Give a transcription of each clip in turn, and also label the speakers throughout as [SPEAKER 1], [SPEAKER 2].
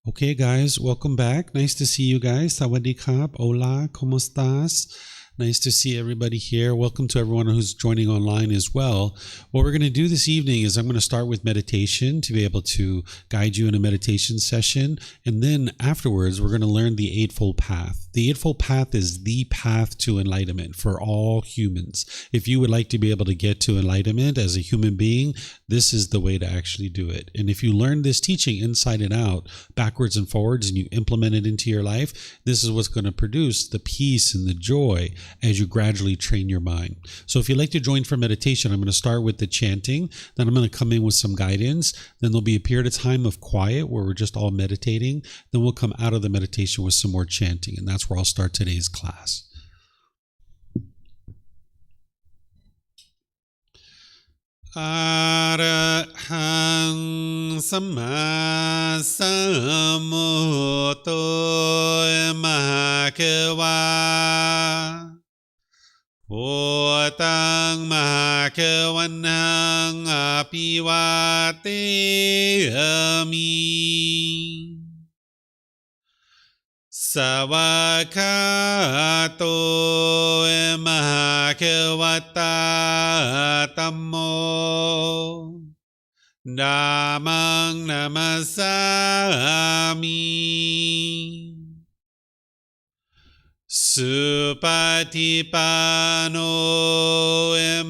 [SPEAKER 1] Okay, guys, welcome back. Nice to see you guys. Sawadee krap. Hola, ¿cómo estás? Nice to see everybody here. Welcome to everyone who's joining online as well. What we're going to do this evening is I'm going to start with meditation to be able to guide you in a meditation session. And then afterwards, we're going to learn the Eightfold Path. The Eightfold Path is the path to enlightenment for all humans. If you would like to be able to get to enlightenment as a human being, this is the way to actually do it. And if you learn this teaching inside and out, backwards and forwards, and you implement it into your life, this is what's going to produce the peace and the joy as you gradually train your mind. So if you'd like to join for meditation, I'm going to start with the chanting, then I'm going to come in with some guidance, then there'll be a period of time of quiet where we're just all meditating, then we'll come out of the meditation with some more chanting, and that's where I'll start today's class. Arahang Samma Sambuddho Mahakeva Bhutang Mahakavanang Apivateyami Savakato Mahakavata Tammo Dhammang Namasami Supatipano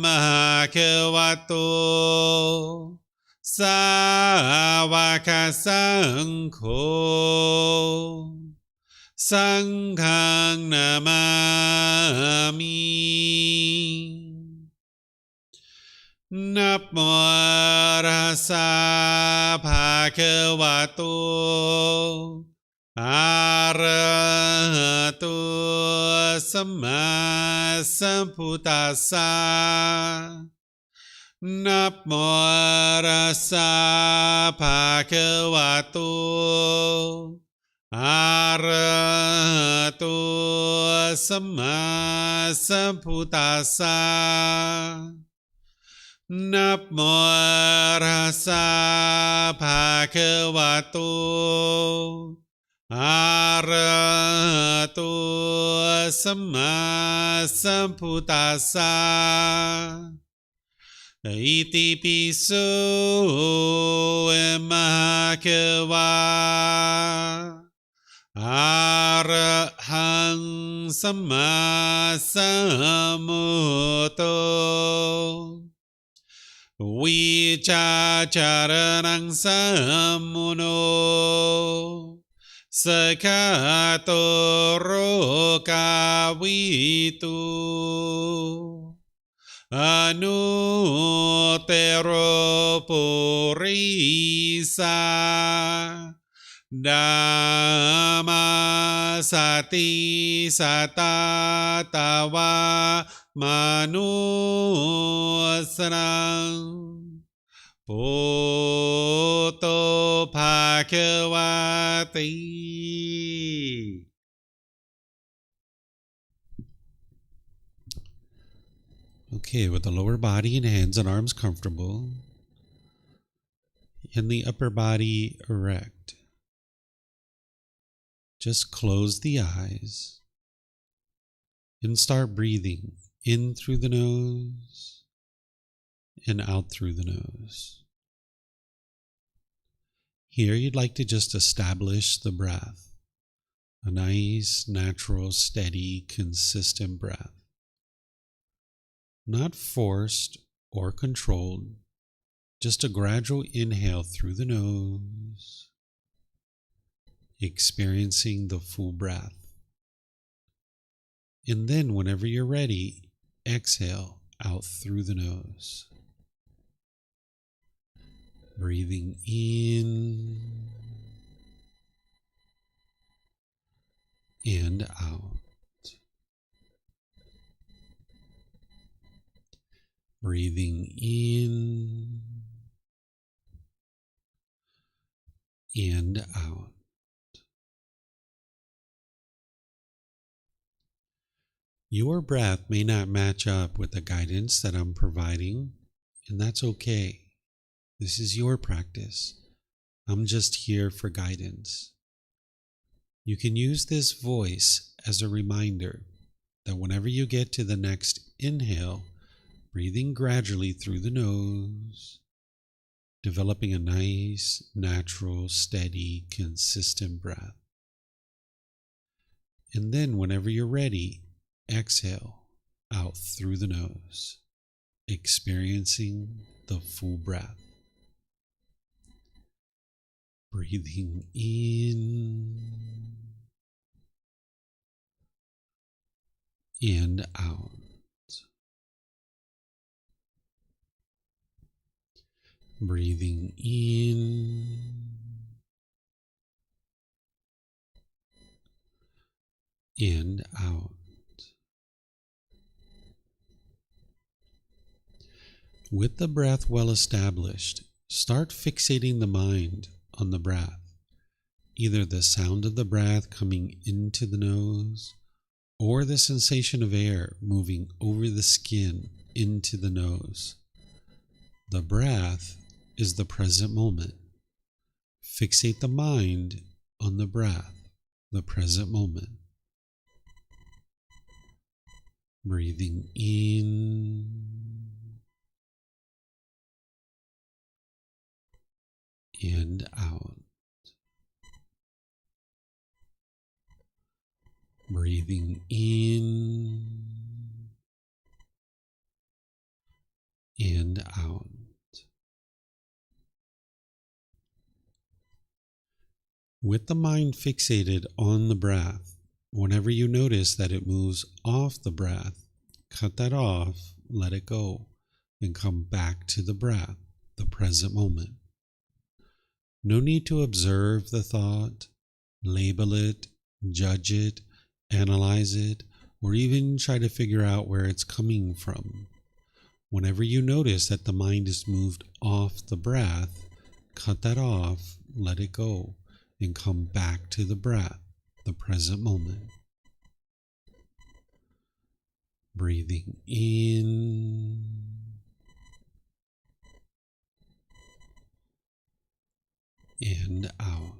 [SPEAKER 1] Mahakavato Savaka Sangho Sanghang Namami Namo Rasa Bhagavato Arahato Samma Sambuddhassa Namo Rasa Bhagavato Arahato Samma Sambuddhassa Namo Rasa Bhagavato Arahato Samma Sambuddhassa Iti piso Mahakeva Arahang Samma Sambuddho Vicacaranang Sammuno Sakato Rokavitu Anutero Purisa Dhamma Sati Satatawa Manusrang Bhutto Bhagavati. Okay, with the lower body and hands and arms comfortable, and the upper body erect. Just close the eyes and start breathing in through the nose and out through the nose. Here you'd like to just establish the breath, a nice, natural, steady, consistent breath. Not forced or controlled, just a gradual inhale through the nose, experiencing the full breath. And then whenever you're ready, exhale out through the nose. Breathing in and out. Breathing in and out. Your breath may not match up with the guidance that I'm providing, and that's okay. This is your practice. I'm just here for guidance. You can use this voice as a reminder that whenever you get to the next inhale, breathing gradually through the nose, developing a nice, natural, steady, consistent breath. And then whenever you're ready, exhale out through the nose, experiencing the full breath. Breathing in and out. Breathing in and out. With the breath well established, start fixating the mind on the breath, either the sound of the breath coming into the nose or the sensation of air moving over the skin into the nose. The breath is the present moment. Fixate the mind on the breath, the present moment. Breathing in and out. Breathing in and out. With the mind fixated on the breath, whenever you notice that it moves off the breath, cut that off, let it go, and come back to the breath, the present moment. No need to observe the thought, label it, judge it, analyze it, or even try to figure out where it's coming from. Whenever you notice that the mind is moved off the breath, cut that off, let it go, and come back to the breath, the present moment. Breathing in and out.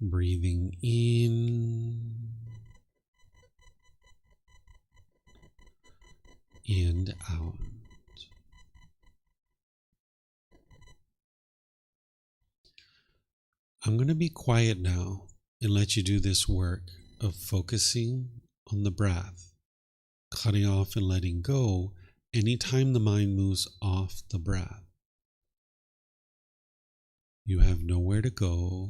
[SPEAKER 1] Breathing in and out. I'm going to be quiet now and let you do this work of focusing on the breath, cutting off and letting go anytime the mind moves off the breath. You have nowhere to go.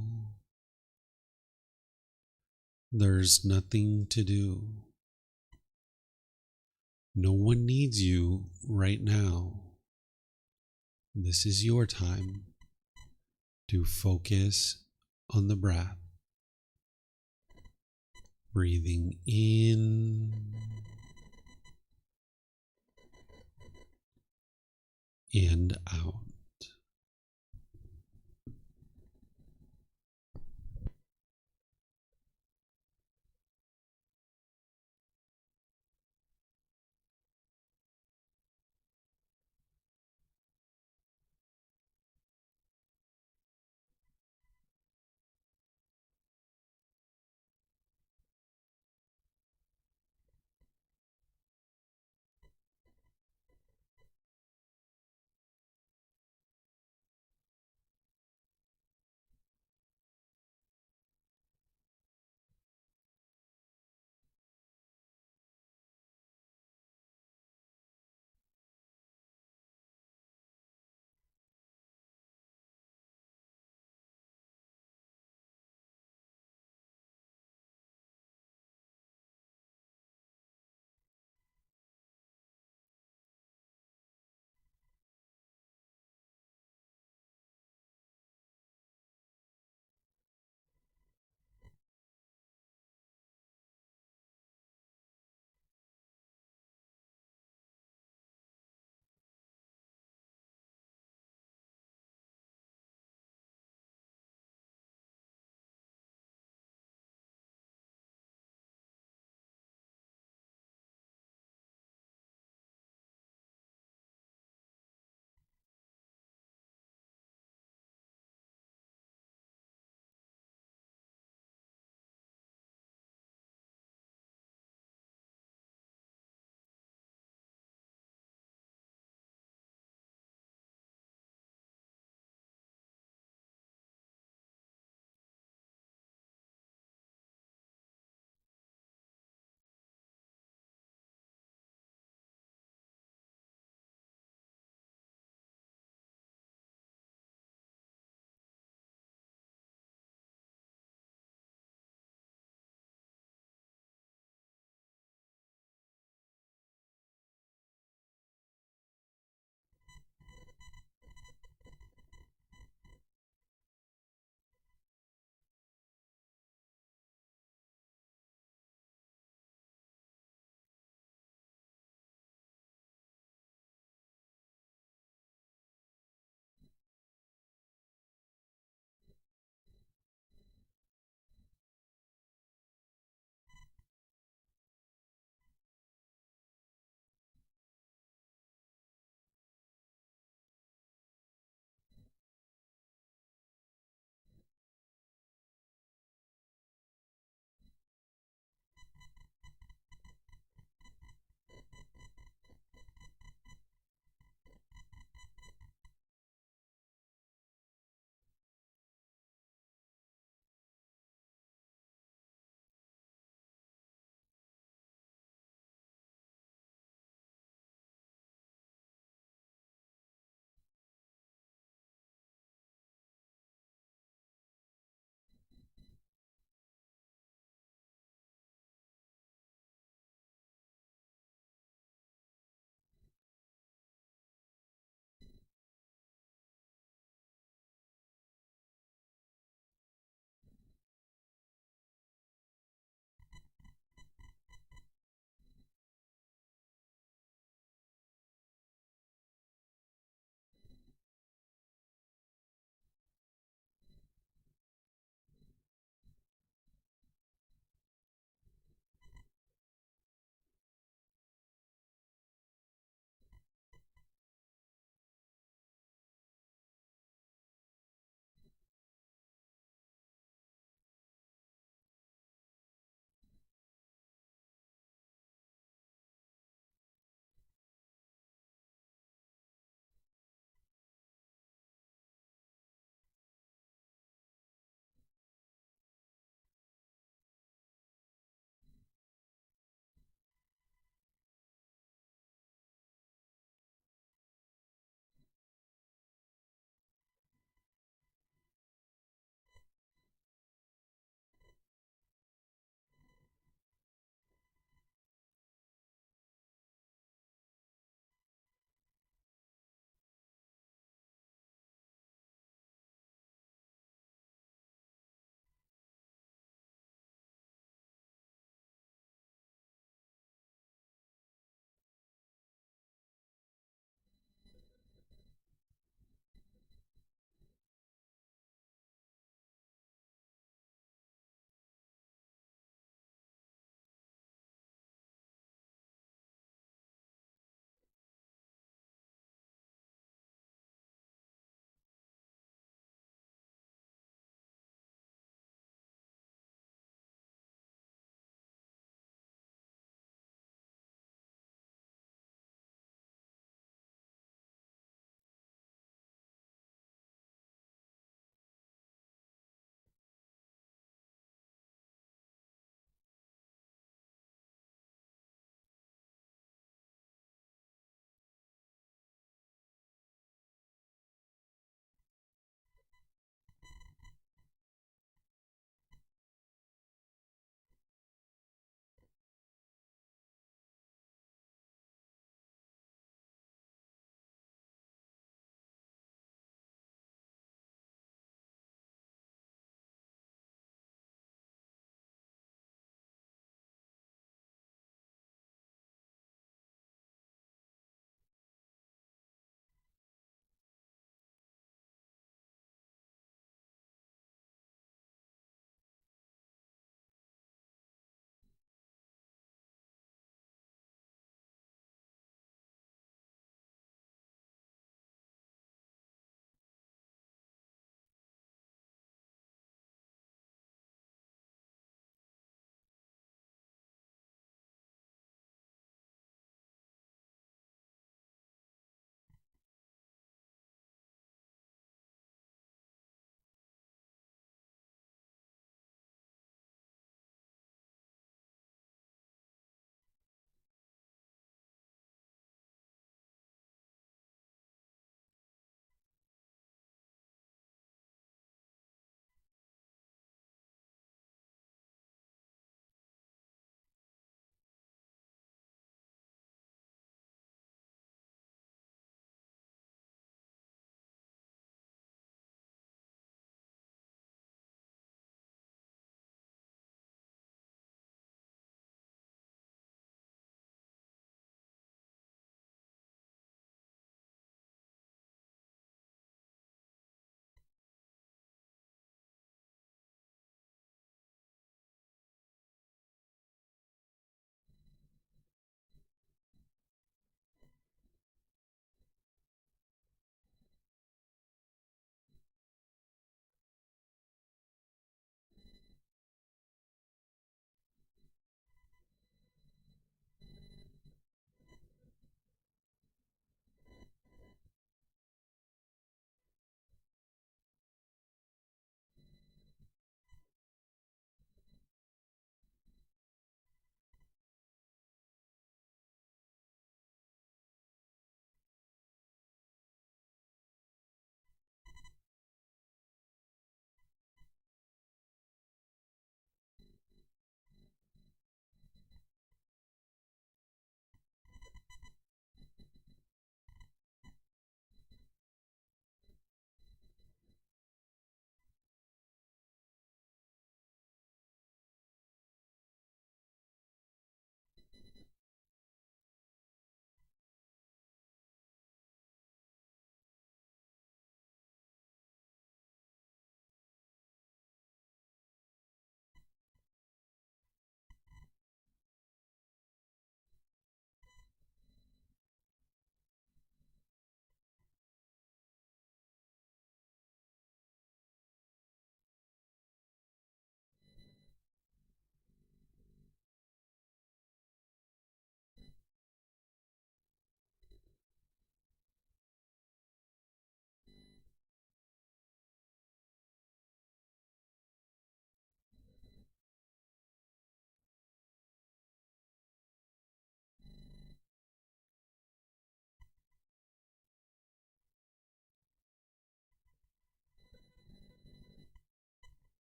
[SPEAKER 1] There's nothing to do. No one needs you right now. This is your time to focus on the breath. Breathing in and out.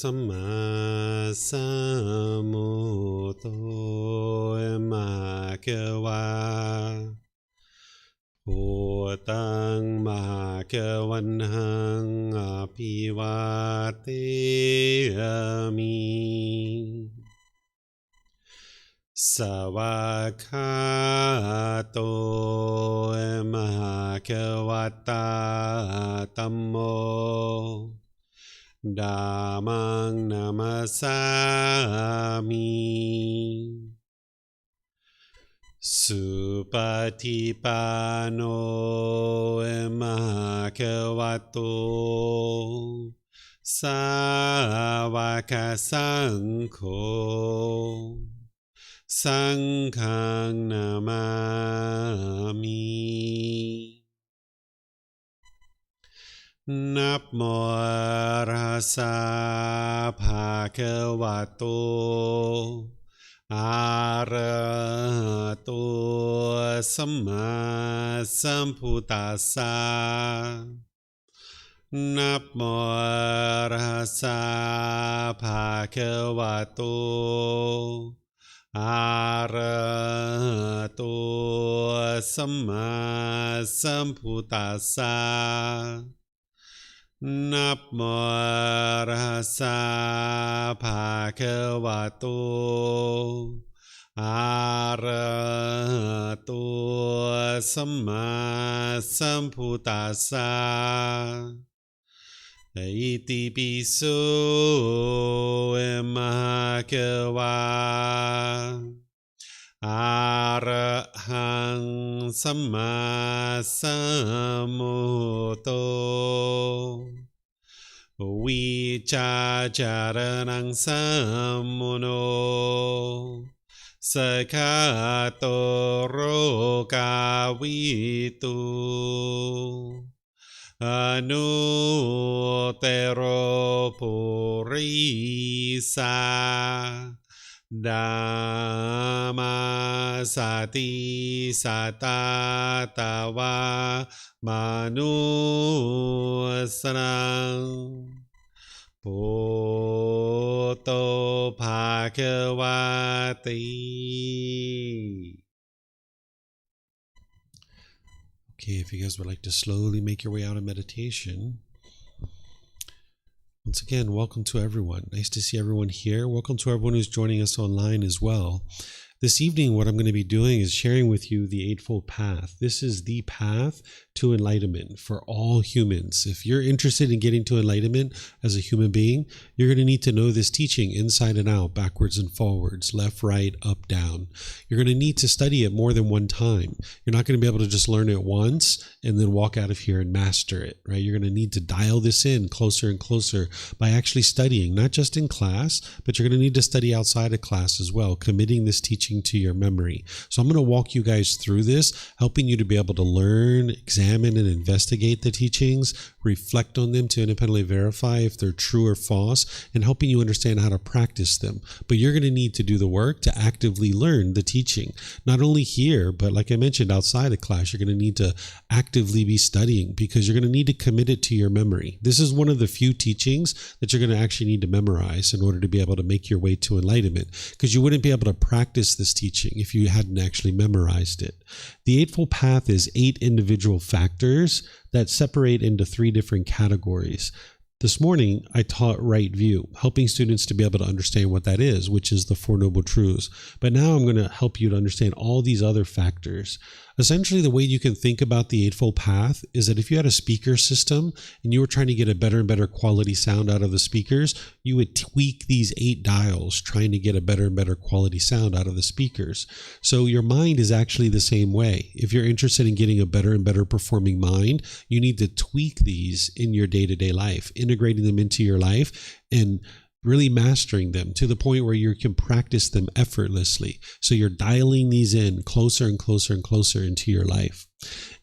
[SPEAKER 1] สัมมาสัมพุทโธมะเกวาพุตังมะเกวันหังอภิวาเทมิสวากขาโตมหาเกวัตตาธัมโมธัมมังนามัสสามิสุปฏิปันโนมหาเกวัตโตสาวกสังโฆสังฆังนามามินะโมตัสสะภะคะวะโตอะระหะโตสัมมาสัมพุทธัสสะนะโมตัสสะภะคะวะโตอะระหะโตสัมมาสัมพุทธัสสะนะโมตัสสะภะคะวะโตอะระหะโตสัมมาสัมพุทธัสสะอิติปิโสมะเกวาอะระหังสัมมาสัมพุทโธวิชาจารณังสัมมุโนสกขาโตโรกาวิตุอนุเตโรปุริสาธัมมาสติสัตตาตาวามนุสรังพุทโธภะคะวะติ Okay, if you guys would like to slowly make your way out of meditation. Once again, welcome to everyone. Nice to see everyone here. Welcome to everyone who's joining us online as well. This evening, what I'm going to be doing is sharing with you the Eightfold Path. This is the path to enlightenment for all humans. If you're interested in getting to enlightenment as a human being, you're going to need to know this teaching inside and out, backwards and forwards, left, right, up, down. You're going to need to study it more than one time. You're not going to be able to just learn it once and then walk out of here and master it, right? You're going to need to dial this in closer and closer by actually studying, not just in class, but you're going to need to study outside of class as well, committing this teaching to your memory. So I'm going to walk you guys through this, helping you to be able to learn, examine, and investigate the teachings, reflect on them to independently verify if they're true or false, and helping you understand how to practice them. But you're going to need to do the work to actively learn the teaching, not only here, but like I mentioned, outside of class, you're going to need to actively be studying because you're going to need to commit it to your memory. This is one of the few teachings that you're going to actually need to memorize in order to be able to make your way to enlightenment, because you wouldn't be able to practice this teaching if you hadn't actually memorized it. The Eightfold Path is 8 individual factors that separate into 3 different categories. This morning, I taught right view, helping students to be able to understand what that is, which is the Four Noble Truths. But now I'm going to help you to understand all these other factors. Essentially, the way you can think about the Eightfold Path is that if you had a speaker system and you were trying to get a better and better quality sound out of the speakers, you would tweak these 8 dials trying to get a better and better quality sound out of the speakers. So your mind is actually the same way. If you're interested in getting a better and better performing mind, you need to tweak these in your day-to-day life, integrating them into your life and really mastering them to the point where you can practice them effortlessly. So you're dialing these in closer and closer and closer into your life.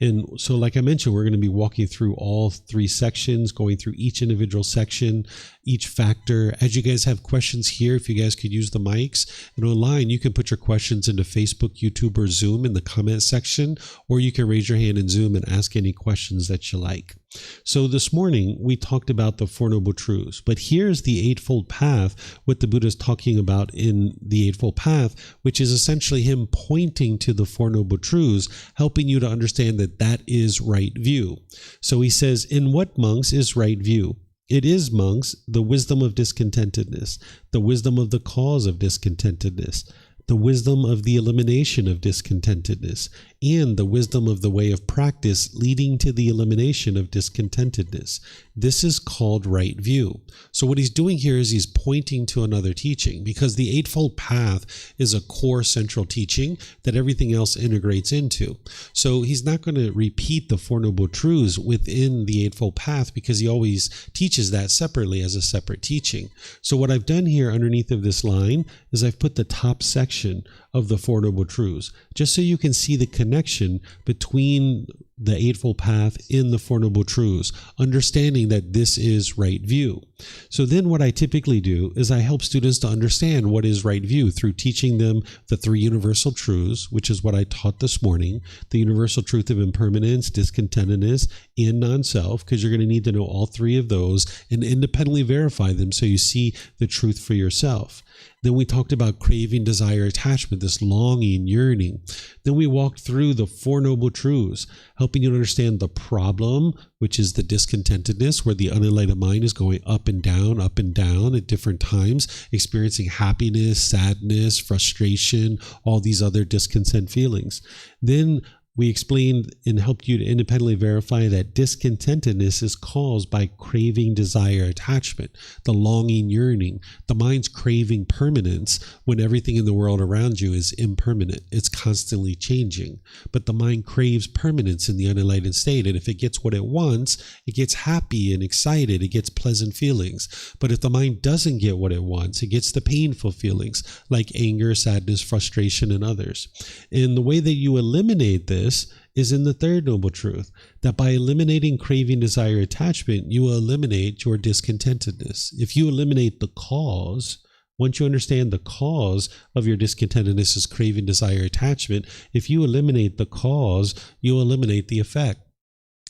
[SPEAKER 1] And so, like I mentioned, we're going to be walking through all 3 sections, going through each individual section, each factor. As you guys have questions here, if you guys could use the mics, and online, you can put your questions into Facebook, YouTube, or Zoom in the comment section, or you can raise your hand in Zoom and ask any questions that you like. So this morning, we talked about the Four Noble Truths, but here's the Eightfold Path, what the Buddha is talking about in the Eightfold Path, which is essentially him pointing to the Four Noble Truths, helping you to understand that that is right view. So he says, in what, monks, is right view? It is, monks, the wisdom of discontentedness, the wisdom of the cause of discontentedness, the wisdom of the elimination of discontentedness, and the wisdom of the way of practice leading to the elimination of discontentedness. This is called right view. So what he's doing here is he's pointing to another teaching, because the Eightfold Path is a core central teaching that everything else integrates into. So he's not going to repeat the Four Noble Truths within the Eightfold Path, because he always teaches that separately as a separate teaching. So what I've done here underneath of this line is I've put the top section of the Four Noble Truths, just so you can see the connection between the Eightfold Path in the Four Noble Truths, understanding that this is right view. So then what I typically do is I help students to understand what is right view through teaching them the 3 universal truths, which is what I taught this morning, the universal truth of impermanence, discontentedness, and non-self, because you're going to need to know all 3 of those and independently verify them so you see the truth for yourself. Then we talked about craving, desire, attachment, this longing, yearning. Then we walked through the Four Noble Truths, helping you to understand the problem, which is the discontentedness, where the unenlightened mind is going up and down at different times, experiencing happiness, sadness, frustration, all these other discontent feelings. Then we explained and helped you to independently verify that discontentedness is caused by craving, desire, attachment, the longing, yearning, the mind's craving permanence when everything in the world around you is impermanent. It's constantly changing. But the mind craves permanence in the unenlightened state. And if it gets what it wants, it gets happy and excited. It gets pleasant feelings. But if the mind doesn't get what it wants, it gets the painful feelings like anger, sadness, frustration, and others. And the way that you eliminate this is in the Third Noble Truth, that by eliminating craving, desire, attachment, you will eliminate your discontentedness. If you eliminate the cause, once you understand the cause of your discontentedness is craving, desire, attachment, if you eliminate the cause, you eliminate the effect.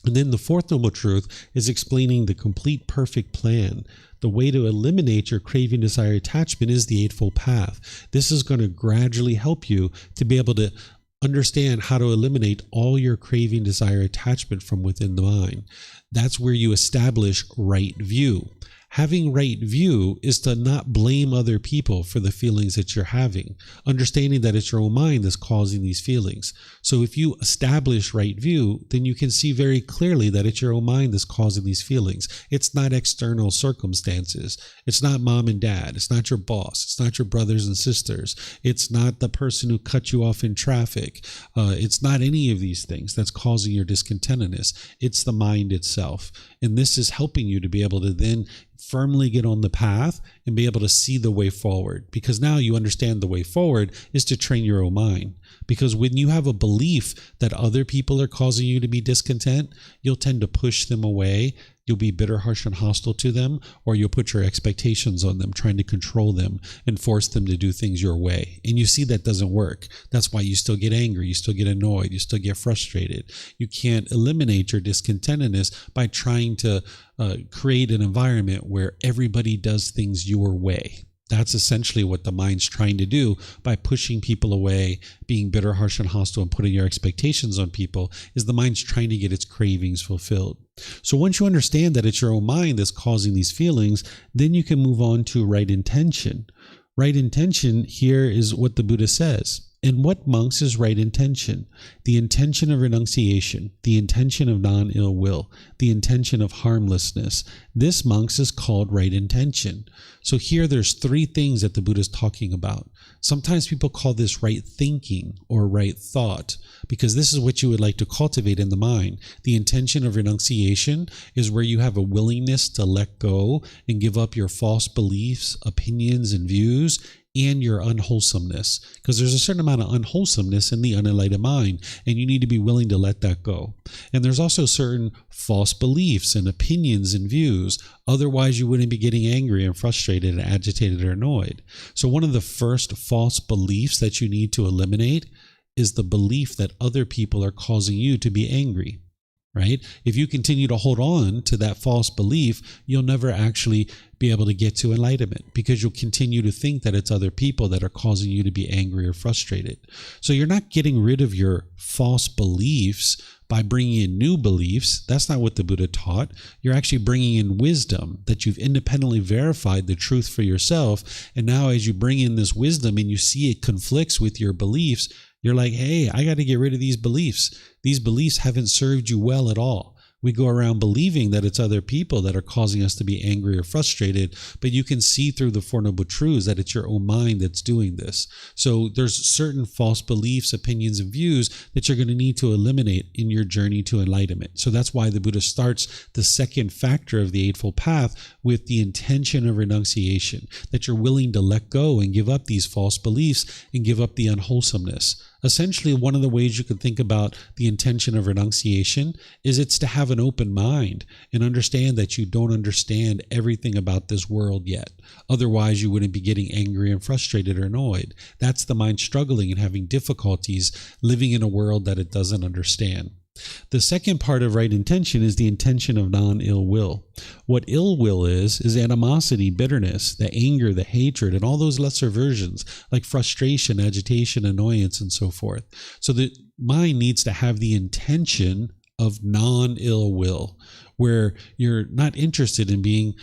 [SPEAKER 1] And then the Fourth Noble Truth is explaining the complete perfect plan. The way to eliminate your craving, desire, attachment is the Eightfold Path. This is going to gradually help you to be able to understand how to eliminate all your craving, desire, attachment from within the mind. That's where you establish right view. Having right view is to not blame other people for the feelings that you're having, understanding that it's your own mind that's causing these feelings. So if you establish right view, then you can see very clearly that it's your own mind that's causing these feelings. It's not external circumstances. It's not mom and dad. It's not your boss. It's not your brothers and sisters. It's not the person who cut you off in traffic. It's not any of these things that's causing your discontentedness. It's the mind itself. And this is helping you to be able to then firmly get on the path and be able to see the way forward, because now you understand the way forward is to train your own mind. Because when you have a belief that other people are causing you to be discontent, you'll tend to push them away. You'll be bitter, harsh, and hostile to them, or you'll put your expectations on them, trying to control them and force them to do things your way. And you see that doesn't work. That's why you still get angry, you still get annoyed, you still get frustrated. You can't eliminate your discontentedness by trying to create an environment where everybody does things your way. That's essentially what the mind's trying to do by pushing people away, being bitter, harsh, and hostile, and putting your expectations on people, is the mind's trying to get its cravings fulfilled. So once you understand that it's your own mind that's causing these feelings, then you can move on to right intention. Right intention here is what the Buddha says. And what, monks, is right intention? The intention of renunciation, the intention of non-ill will, the intention of harmlessness. This, monks, is called right intention. So here there's 3 things that the Buddha is talking about. Sometimes people call this right thinking or right thought, because this is what you would like to cultivate in the mind. The intention of renunciation is where you have a willingness to let go and give up your false beliefs, opinions, and views, and your unwholesomeness, because there's a certain amount of unwholesomeness in the unenlightened mind, and you need to be willing to let that go. And there's also certain false beliefs and opinions and views. Otherwise, you wouldn't be getting angry and frustrated and agitated or annoyed. So one of the first false beliefs that you need to eliminate is the belief that other people are causing you to be angry. Right? If you continue to hold on to that false belief, you'll never actually be able to get to enlightenment, because you'll continue to think that it's other people that are causing you to be angry or frustrated. So you're not getting rid of your false beliefs by bringing in new beliefs. That's not what the Buddha taught. You're actually bringing in wisdom that you've independently verified the truth for yourself. And now as you bring in this wisdom and you see it conflicts with your beliefs, you're like, hey, I got to get rid of these beliefs. These beliefs haven't served you well at all. We go around believing that it's other people that are causing us to be angry or frustrated, but you can see through the Four Noble Truths that it's your own mind that's doing this. So there's certain false beliefs, opinions, and views that you're going to need to eliminate in your journey to enlightenment. So that's why the Buddha starts the second factor of the Eightfold Path with the intention of renunciation, that you're willing to let go and give up these false beliefs and give up the unwholesomeness. Essentially, one of the ways you can think about the intention of renunciation is it's to have an open mind and understand that you don't understand everything about this world yet. Otherwise, you wouldn't be getting angry and frustrated or annoyed. That's the mind struggling and having difficulties living in a world that it doesn't understand. The second part of right intention is the intention of non-ill will. What ill will is animosity, bitterness, the anger, the hatred, and all those lesser versions like frustration, agitation, annoyance, and so forth. So the mind needs to have the intention of non-ill will, where you're not interested in being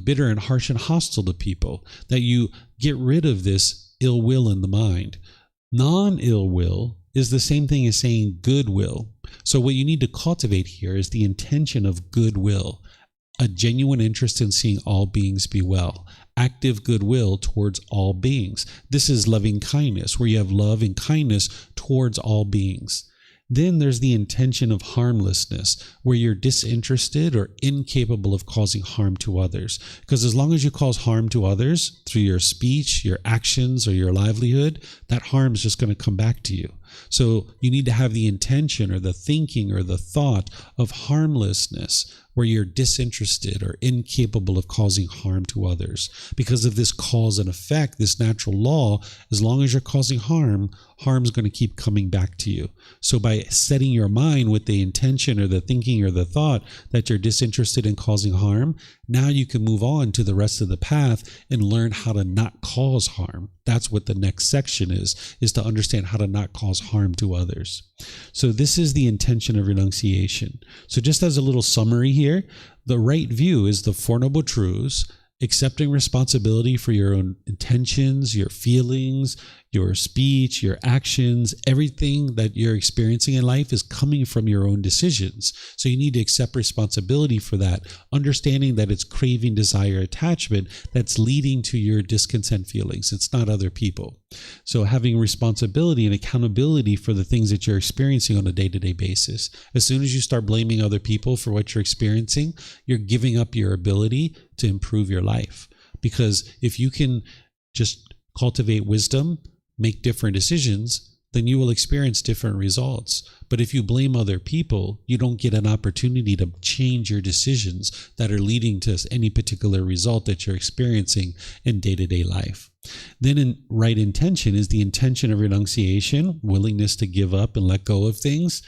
[SPEAKER 1] bitter and harsh and hostile to people, that you get rid of this ill will in the mind. Non-ill will is the same thing as saying goodwill. So what you need to cultivate here is the intention of goodwill, a genuine interest in seeing all beings be well, active goodwill towards all beings. This is loving kindness, where you have love and kindness towards all beings. Then there's the intention of harmlessness, where you're disinterested or incapable of causing harm to others. Because as long as you cause harm to others through your speech, your actions, or your livelihood, that harm is just going to come back to you. So you need to have the intention or the thinking or the thought of harmlessness, where you're disinterested or incapable of causing harm to others. Because of this cause and effect, this natural law, as long as you're causing harm, harm's going to keep coming back to you. So by setting your mind with the intention or the thinking or the thought that you're disinterested in causing harm, now you can move on to the rest of the path and learn how to not cause harm. That's what the next section is to understand how to not cause harm to others. So this is the intention of renunciation. So just as a little summary here, the right view is the Four Noble Truths, accepting responsibility for your own intentions, your feelings, your speech, your actions. Everything that you're experiencing in life is coming from your own decisions. So you need to accept responsibility for that, understanding that it's craving, desire, attachment that's leading to your discontent feelings. It's not other people. So having responsibility and accountability for the things that you're experiencing on a day-to-day basis. As soon as you start blaming other people for what you're experiencing, you're giving up your ability to improve your life. Because if you can just cultivate wisdom, make different decisions, then you will experience different results. But if you blame other people, you don't get an opportunity to change your decisions that are leading to any particular result that you're experiencing in day-to-day life. Then in right intention is the intention of renunciation, willingness to give up and let go of things,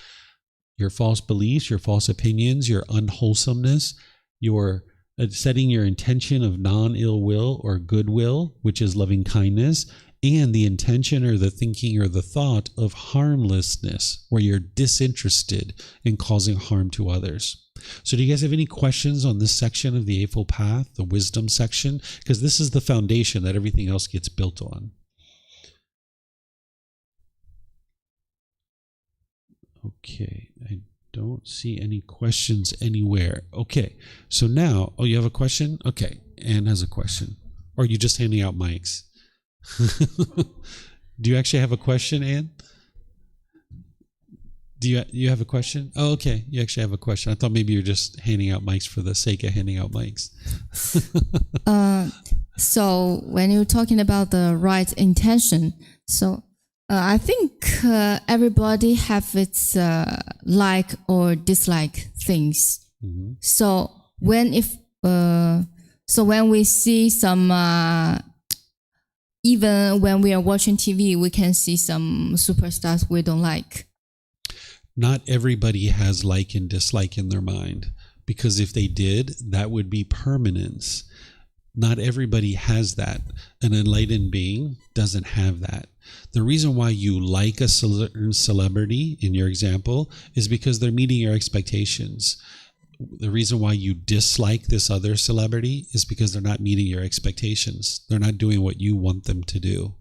[SPEAKER 1] your false beliefs, your false opinions, your unwholesomeness, your setting your intention of non-ill will or goodwill, which is loving kindness, and the intention or the thinking or the thought of harmlessness, where you're disinterested in causing harm to others. So do you guys have any questions on this section of the Eightfold Path, the wisdom section? Because this is the foundation that everything else gets built on. Okay, I don't see any questions anywhere. Okay, so now, oh, you have a question? Okay, Anne has a question. Or are you just handing out mics? Do you actually have a question, Anne? Do you have a question? Oh, okay. You actually have a question. I thought maybe you're just handing out mics for the sake of handing out mics.
[SPEAKER 2] So when you're talking about the right intention, so I think everybody have its like or dislike things.
[SPEAKER 1] Mm-hmm.
[SPEAKER 2] So when we see some, even when we are watching TV, we can see some superstars we don't like.
[SPEAKER 1] Not everybody has like and dislike in their mind, because if they did, that would be permanence. Not everybody has that. An enlightened being doesn't have that. The reason why you like a certain celebrity, in your example, is because they're meeting your expectations. The reason why you dislike this other celebrity is because they're not meeting your expectations. They're not doing what you want them to do.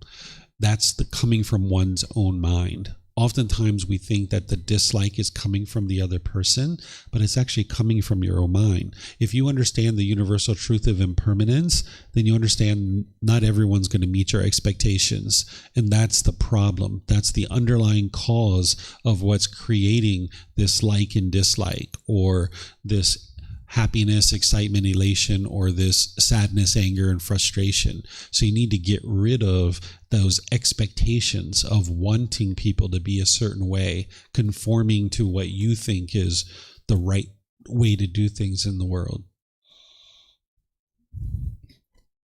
[SPEAKER 1] That's the coming from one's own mind. Oftentimes we think that the dislike is coming from the other person, but it's actually coming from your own mind. If you understand the universal truth of impermanence, then you understand not everyone's going to meet your expectations. And that's the problem. That's the underlying cause of what's creating this like and dislike, or this happiness, excitement, elation, or this sadness, anger, and frustration. So you need to get rid of those expectations of wanting people to be a certain way, conforming to what you think is the right way to do things in the world.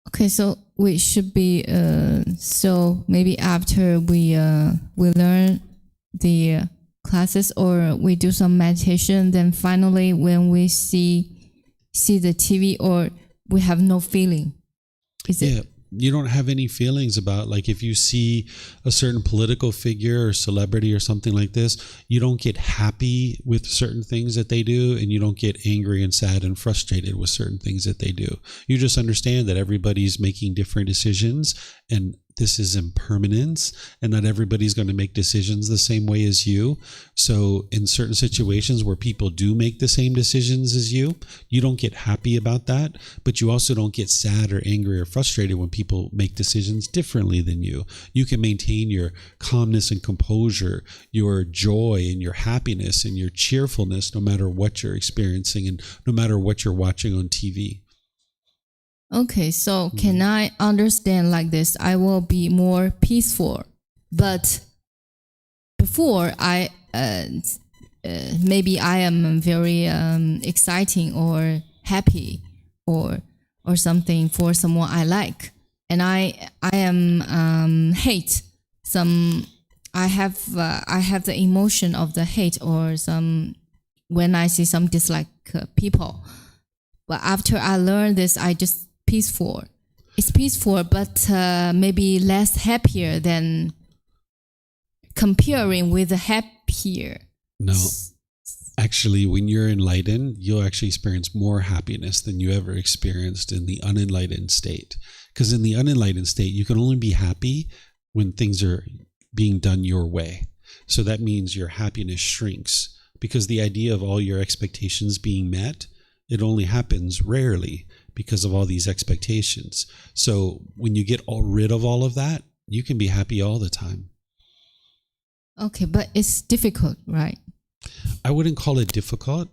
[SPEAKER 2] Okay, so we should be so maybe after we learn the classes or we do some meditation, then finally when we see the TV, or we have no feeling, it?
[SPEAKER 1] You don't have any feelings about, like, if you see a certain political figure or celebrity or something like this, you don't get happy with certain things that they do, and you don't get angry and sad and frustrated with certain things that they do. You just understand that everybody's making different decisions, and this is impermanence, and not everybody's going to make decisions the same way as you. So in certain situations where people do make the same decisions as you don't get happy about that, but you also don't get sad or angry or frustrated when people make decisions differently than you. You can maintain your calmness and composure, your joy and your happiness and your cheerfulness no matter what you're experiencing and no matter what you're watching on TV.
[SPEAKER 2] Okay, so can I understand like this? I will be more peaceful, but before I maybe I am very exciting or happy or something for someone I like, and I am hate some. I have the emotion of the hate or some when I see some dislike people. But after I learn this, I just peaceful. It's peaceful, but maybe less happier than comparing with the happier.
[SPEAKER 1] No, actually, when you're enlightened, you'll actually experience more happiness than you ever experienced in the unenlightened state. Because in the unenlightened state, you can only be happy when things are being done your way. So that means your happiness shrinks, because the idea of all your expectations being met, it only happens rarely because of all these expectations. So when you get rid of all of that, you can be happy all the time.
[SPEAKER 2] Okay, but it's difficult, right?
[SPEAKER 1] I wouldn't call it difficult.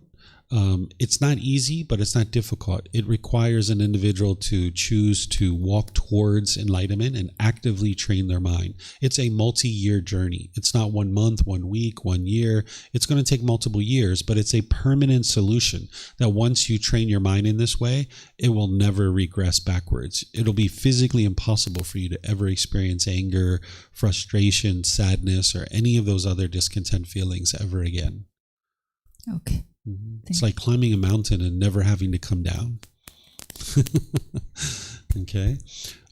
[SPEAKER 1] It's not easy, but it's not difficult. It requires an individual to choose to walk towards enlightenment and actively train their mind. It's a multi-year journey. It's not 1 month, 1 week, 1 year. It's going to take multiple years, but it's a permanent solution that once you train your mind in this way, it will never regress backwards. It'll be physically impossible for you to ever experience anger, frustration, sadness, or any of those other discontent feelings ever again.
[SPEAKER 2] Okay.
[SPEAKER 1] Mm-hmm. It's like climbing a mountain and never having to come down. Okay.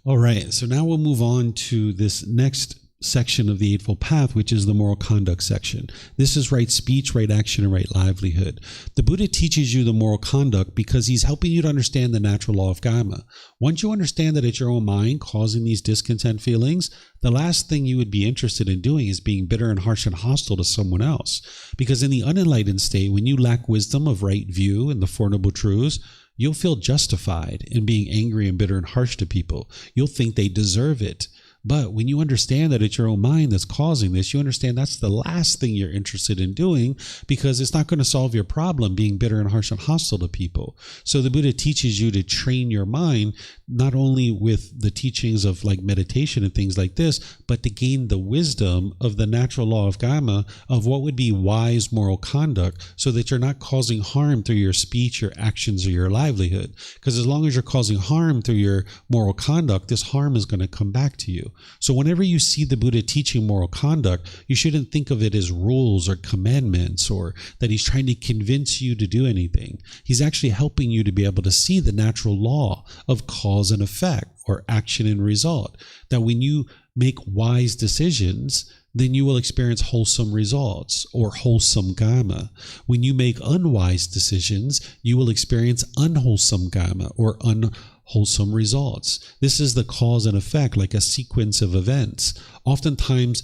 [SPEAKER 1] All right. So now we'll move on to this next section of the Eightfold Path, which is the moral conduct section. This is right speech, right action, and right livelihood. The Buddha teaches you the moral conduct because he's helping you to understand the natural law of karma. Once you understand that it's your own mind causing these discontent feelings, the last thing you would be interested in doing is being bitter and harsh and hostile to someone else. Because in the unenlightened state, when you lack wisdom of right view and the Four Noble Truths, you'll feel justified in being angry and bitter and harsh to people. You'll think they deserve it. But when you understand that it's your own mind that's causing this, you understand that's the last thing you're interested in doing, because it's not going to solve your problem being bitter and harsh and hostile to people. So the Buddha teaches you to train your mind, not only with the teachings of like meditation and things like this, but to gain the wisdom of the natural law of karma, of what would be wise moral conduct, so that you're not causing harm through your speech, your actions, or your livelihood. Because as long as you're causing harm through your moral conduct, this harm is going to come back to you. So whenever you see the Buddha teaching moral conduct, you shouldn't think of it as rules or commandments, or that he's trying to convince you to do anything. He's actually helping you to be able to see the natural law of cause and effect, or action and result. That when you make wise decisions, then you will experience wholesome results, or wholesome karma. When you make unwise decisions, you will experience unwholesome karma, or unwholesome results. This is the cause and effect, like a sequence of events. Oftentimes,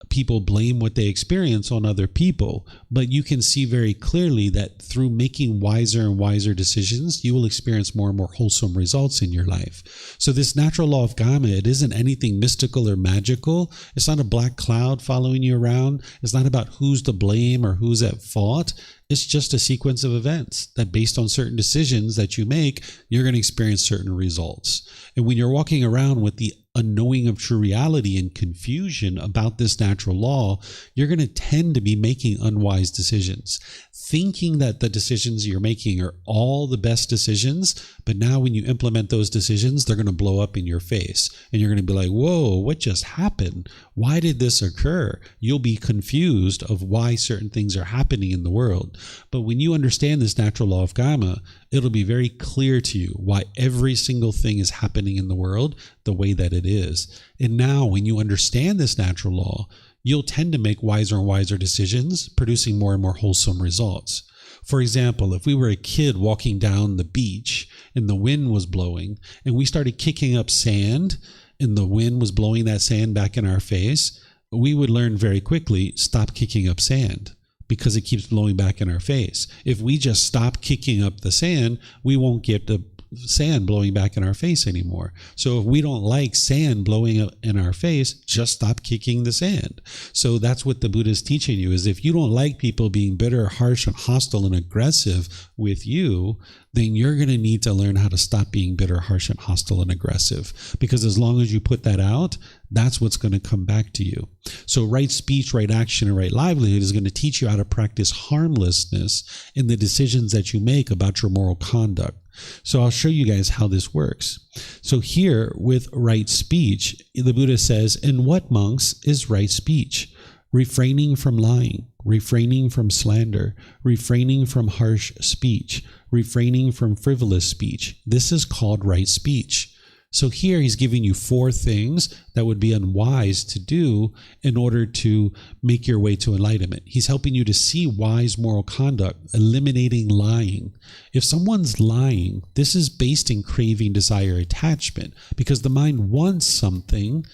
[SPEAKER 1] people blame what they experience on other people, but you can see very clearly that through making wiser and wiser decisions, you will experience more and more wholesome results in your life. So this natural law of karma, it isn't anything mystical or magical. It's not a black cloud following you around. It's not about who's to blame or who's at fault. It's just a sequence of events that, based on certain decisions that you make, you're going to experience certain results. And when you're walking around with the unknowing of true reality and confusion about this natural law, you're going to tend to be making unwise decisions, thinking that the decisions you're making are all the best decisions. But now when you implement those decisions, they're going to blow up in your face. And you're going to be like, whoa, what just happened? Why did this occur? You'll be confused of why certain things are happening in the world. But when you understand this natural law of karma, it'll be very clear to you why every single thing is happening in the world the way that it is. And now when you understand this natural law, you'll tend to make wiser and wiser decisions, producing more and more wholesome results. For example, if we were a kid walking down the beach and the wind was blowing and we started kicking up sand and the wind was blowing that sand back in our face, we would learn very quickly, stop kicking up sand, because it keeps blowing back in our face. If we just stop kicking up the sand, we won't get the sand blowing back in our face anymore. So if we don't like sand blowing in our face, just stop kicking the sand. So that's what the Buddha is teaching you, is if you don't like people being bitter, harsh, and hostile and aggressive with you, then you're going to need to learn how to stop being bitter, harsh, and hostile and aggressive. Because as long as you put that out, that's what's going to come back to you. So right speech, right action, and right livelihood is going to teach you how to practice harmlessness in the decisions that you make about your moral conduct. So I'll show you guys how this works. So here with right speech, the Buddha says, "And what, monks, is right speech? Refraining from lying, refraining from slander, refraining from harsh speech, refraining from frivolous speech. This is called right speech." So here he's giving you 4 things that would be unwise to do in order to make your way to enlightenment. He's helping you to see wise moral conduct, eliminating lying. If someone's lying, this is based in craving, desire, attachment, because the mind wants something,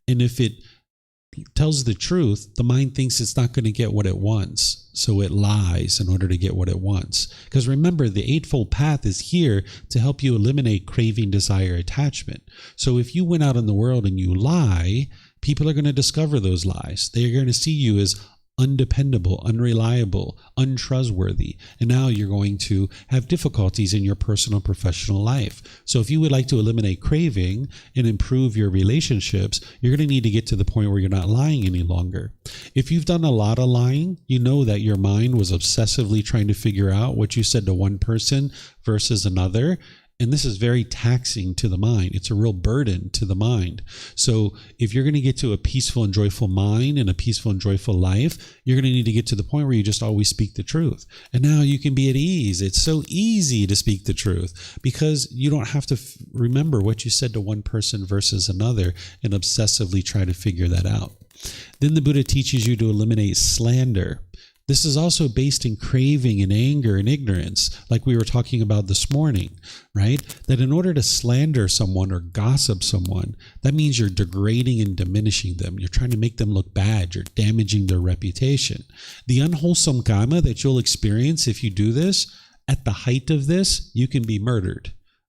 [SPEAKER 1] and if it tells the truth, the mind thinks it's not going to get what it wants. So it lies in order to get what it wants. Because remember, the Eightfold Path is here to help you eliminate craving, desire, attachment. So if you went out in the world and you lie, people are going to discover those lies. They're going to see you as undependable, unreliable, untrustworthy. And now you're going to have difficulties in your personal and professional life. So if you would like to eliminate craving and improve your relationships, you're going to need to get to the point where you're not lying any longer. If you've done a lot of lying, you know that your mind was obsessively trying to figure out what you said to one person versus another. And this is very taxing to the mind. It's a real burden to the mind. So if you're going to get to a peaceful and joyful mind and a peaceful and joyful life, you're going to need to get to the point where you just always speak the truth. And now you can be at ease. It's so easy to speak the truth because you don't have to remember what you said to one person versus another and obsessively try to figure that out. Then the Buddha teaches you to eliminate slander. This is also based in craving and anger and ignorance, like we were talking about this morning, right? That in order to slander someone or gossip someone, that means you're degrading and diminishing them. You're trying to make them look bad. You're damaging their reputation. The unwholesome karma that you'll experience if you do this, at the height of this, you can be murdered.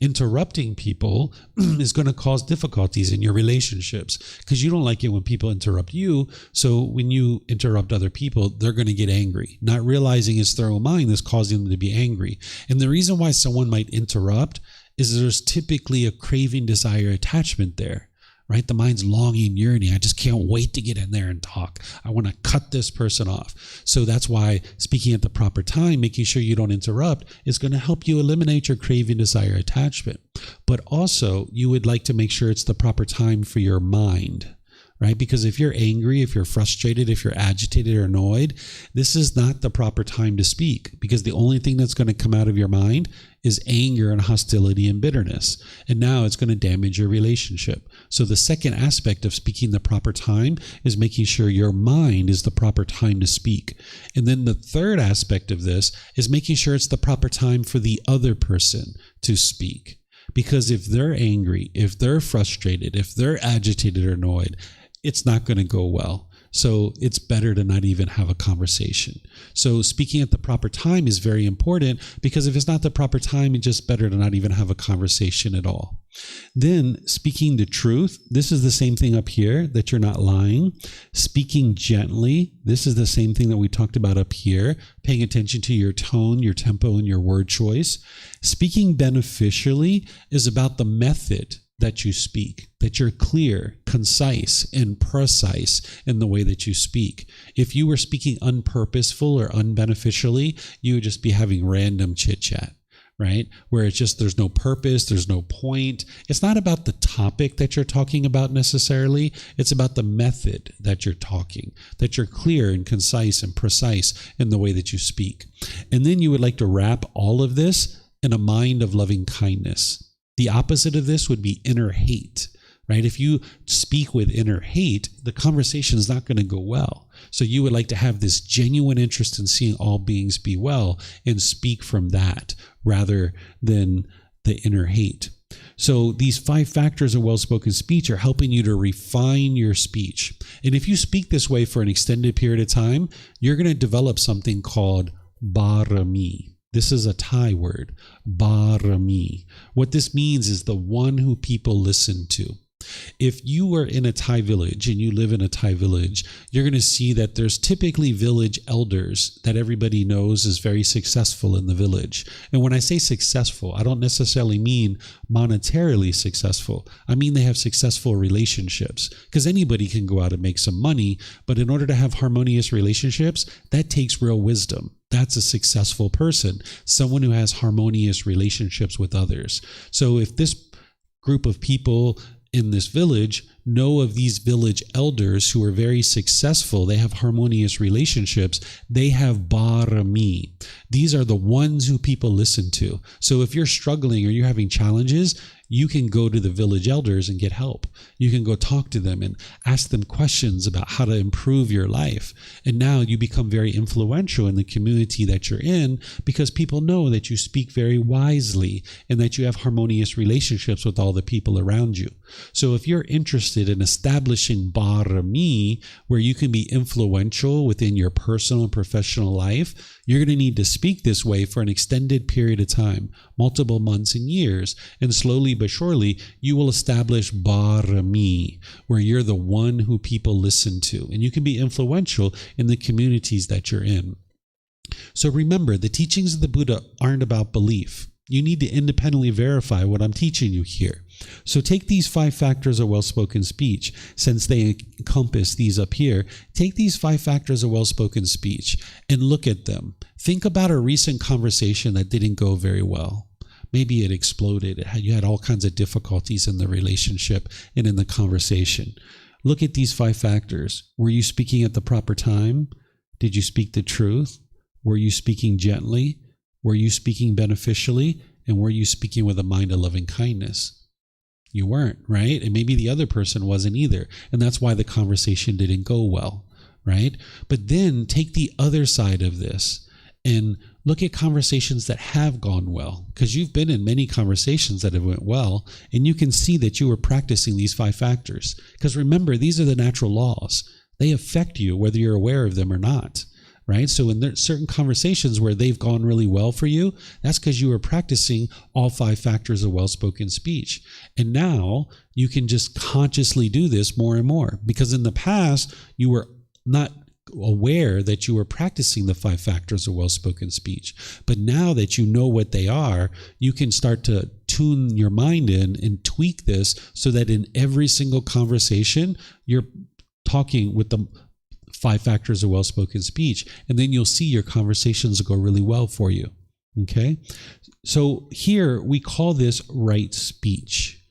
[SPEAKER 1] Interrupting people is going to cause difficulties in your relationships because you don't like it when people interrupt you. So when you interrupt other people, they're going to get angry, not realizing it's their own mind that's causing them to be angry. And the reason why someone might interrupt is there's typically a craving, desire, attachment there. Right? The mind's longing, yearning. I just can't wait to get in there and talk. I want to cut this person off. So that's why speaking at the proper time, making sure you don't interrupt, is going to help you eliminate your craving, desire, attachment. But also, you would like to make sure it's the proper time for your mind. Right? Because if you're angry, if you're frustrated, if you're agitated or annoyed, this is not the proper time to speak, because the only thing that's going to come out of your mind is anger and hostility and bitterness. And now it's going to damage your relationship. So the second aspect of speaking the proper time is making sure your mind is the proper time to speak. And then the third aspect of this is making sure it's the proper time for the other person to speak. Because if they're angry, if they're frustrated, if they're agitated or annoyed, it's not going to go well. So it's better to not even have a conversation. So speaking at the proper time is very important, because if it's not the proper time, it's just better to not even have a conversation at all. Then speaking the truth, this is the same thing up here, that you're not lying. Speaking gently, this is the same thing that we talked about up here, paying attention to your tone, your tempo, and your word choice. Speaking beneficially is about the method that you speak, that you're clear, concise, and precise in the way that you speak. If you were speaking unpurposeful or unbeneficially, you would just be having random chit-chat, right? Where it's just, there's no purpose, there's no point. It's not about the topic that you're talking about necessarily. It's about the method that you're talking, that you're clear and concise and precise in the way that you speak. And then you would like to wrap all of this in a mind of loving kindness. The opposite of this would be inner hate, right? If you speak with inner hate, the conversation is not going to go well. So you would like to have this genuine interest in seeing all beings be well and speak from that rather than the inner hate. So these 5 factors of well-spoken speech are helping you to refine your speech. And if you speak this way for an extended period of time, you're going to develop something called barami. This is a Thai word, barami. What this means is the one who people listen to. If you are in a Thai village and you live in a Thai village, you're going to see that there's typically village elders that everybody knows is very successful in the village. And when I say successful, I don't necessarily mean monetarily successful. I mean they have successful relationships, because anybody can go out and make some money, but in order to have harmonious relationships, that takes real wisdom. That's a successful person, someone who has harmonious relationships with others. So if this group of people in this village know of these village elders who are very successful, they have harmonious relationships, they have barami. These are the ones who people listen to. So if you're struggling or you're having challenges, you can go to the village elders and get help. You can go talk to them and ask them questions about how to improve your life. And now you become very influential in the community that you're in, because people know that you speak very wisely and that you have harmonious relationships with all the people around you. So if you're interested in establishing barami, where you can be influential within your personal and professional life, you're going to need to speak this way for an extended period of time, multiple months and years, and slowly but surely you will establish barami, where you're the one who people listen to, and you can be influential in the communities that you're in. So remember, the teachings of the Buddha aren't about belief. You need to independently verify what I'm teaching you here. So take these 5 factors of well-spoken speech, since they encompass these up here. Take these 5 factors of well-spoken speech and look at them. Think about a recent conversation that didn't go very well. Maybe it exploded. You had all kinds of difficulties in the relationship and in the conversation. Look at these 5 factors. Were you speaking at the proper time? Did you speak the truth? Were you speaking gently? Were you speaking beneficially? And were you speaking with a mind of loving kindness? You weren't, right? And maybe the other person wasn't either. And that's why the conversation didn't go well, right? But then take the other side of this and look at conversations that have gone well, because you've been in many conversations that have went well, and you can see that you were practicing these 5 factors. Because remember, these are the natural laws. They affect you whether you're aware of them or not. right? So in certain conversations where they've gone really well for you, that's because you were practicing all 5 factors of well-spoken speech. And now you can just consciously do this more and more, because in the past you were not aware that you were practicing the 5 factors of well-spoken speech. But now that you know what they are, you can start to tune your mind in and tweak this so that in every single conversation, you're talking with the 5 factors of well-spoken speech. And then you'll see your conversations go really well for you. Okay? So here we call this right speech,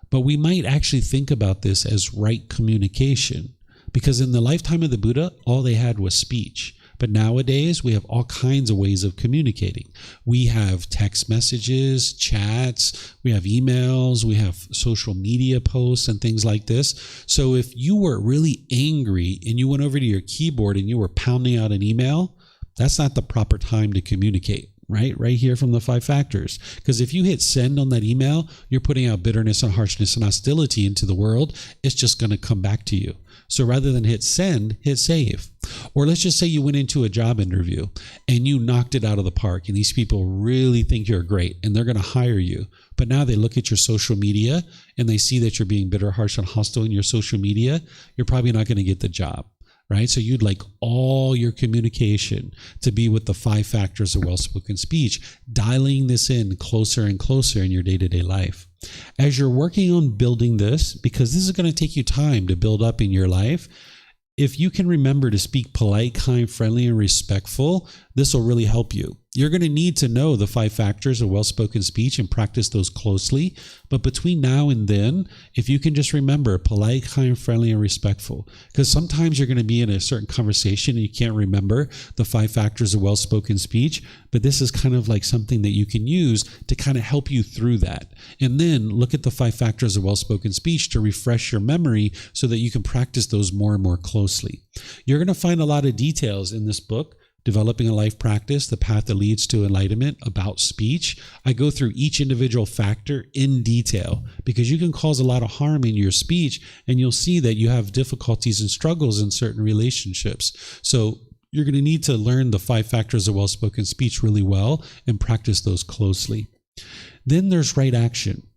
[SPEAKER 1] but we might actually think about this as right communication. Because in the lifetime of the Buddha, all they had was speech. But nowadays, we have all kinds of ways of communicating. We have text messages, chats, we have emails, we have social media posts and things like this. So if you were really angry and you went over to your keyboard and you were pounding out an email, that's not the proper time to communicate. Right here from the 5 factors. Because if you hit send on that email, you're putting out bitterness and harshness and hostility into the world. It's just going to come back to you. So rather than hit send, hit save. Or let's just say you went into a job interview and you knocked it out of the park, and these people really think you're great and they're going to hire you. But now they look at your social media and they see that you're being bitter, harsh, and hostile in your social media. You're probably not going to get the job. Right? So you'd like all your communication to be with the 5 factors of well-spoken speech, dialing this in closer and closer in your day-to-day life. As you're working on building this, because this is going to take you time to build up in your life, if you can remember to speak polite, kind, friendly, and respectful, this will really help you. You're going to need to know the 5 factors of well-spoken speech and practice those closely. But between now and then, if you can just remember polite, kind, friendly, and respectful, because sometimes you're going to be in a certain conversation and you can't remember the 5 factors of well-spoken speech, but this is kind of like something that you can use to kind of help you through that. And then look at the 5 factors of well-spoken speech to refresh your memory so that you can practice those more and more closely. You're going to find a lot of details in this book, Developing a Life Practice, The Path That Leads to Enlightenment, about speech. I go through each individual factor in detail because you can cause a lot of harm in your speech, and you'll see that you have difficulties and struggles in certain relationships. So you're going to need to learn the 5 factors of well-spoken speech really well and practice those closely. Then there's right action.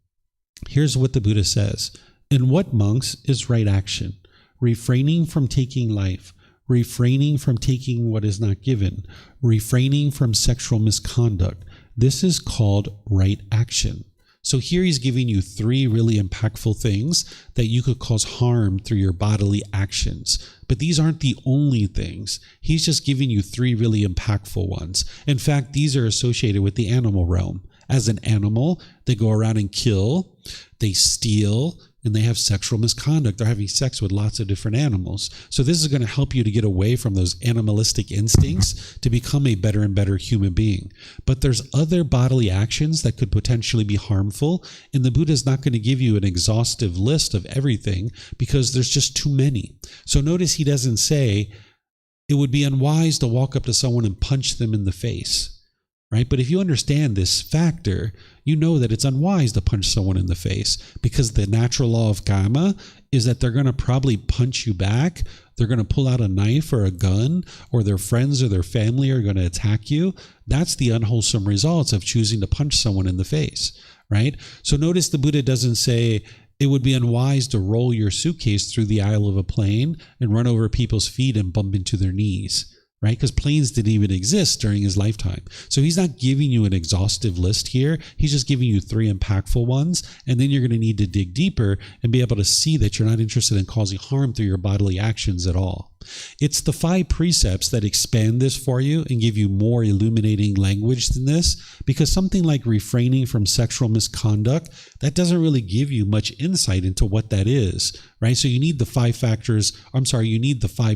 [SPEAKER 1] Here's what the Buddha says. In what, monks, is right action? Refraining from taking life, refraining from taking what is not given, refraining from sexual misconduct. This is called right action. So here he's giving you 3 really impactful things that you could cause harm through your bodily actions. But these aren't the only things. He's just giving you 3 really impactful ones. In fact, these are associated with the animal realm. As an animal, they go around and kill, they steal, and they have sexual misconduct. They're having sex with lots of different animals. So this is going to help you to get away from those animalistic instincts to become a better and better human being. But there's other bodily actions that could potentially be harmful, and the Buddha is not going to give you an exhaustive list of everything because there's just too many. So notice he doesn't say it would be unwise to walk up to someone and punch them in the face. Right? But if you understand this factor, you know that it's unwise to punch someone in the face, because the natural law of karma is that they're going to probably punch you back. They're going to pull out a knife or a gun, or their friends or their family are going to attack you. That's the unwholesome results of choosing to punch someone in the face, right? So notice the Buddha doesn't say it would be unwise to roll your suitcase through the aisle of a plane and run over people's feet and bump into their knees. Right? Because planes didn't even exist during his lifetime. So he's not giving you an exhaustive list here. He's just giving you 3 impactful ones. And then you're going to need to dig deeper and be able to see that you're not interested in causing harm through your bodily actions at all. It's the 5 precepts that expand this for you and give you more illuminating language than this, because something like refraining from sexual misconduct, that doesn't really give you much insight into what that is, right? So you need the 5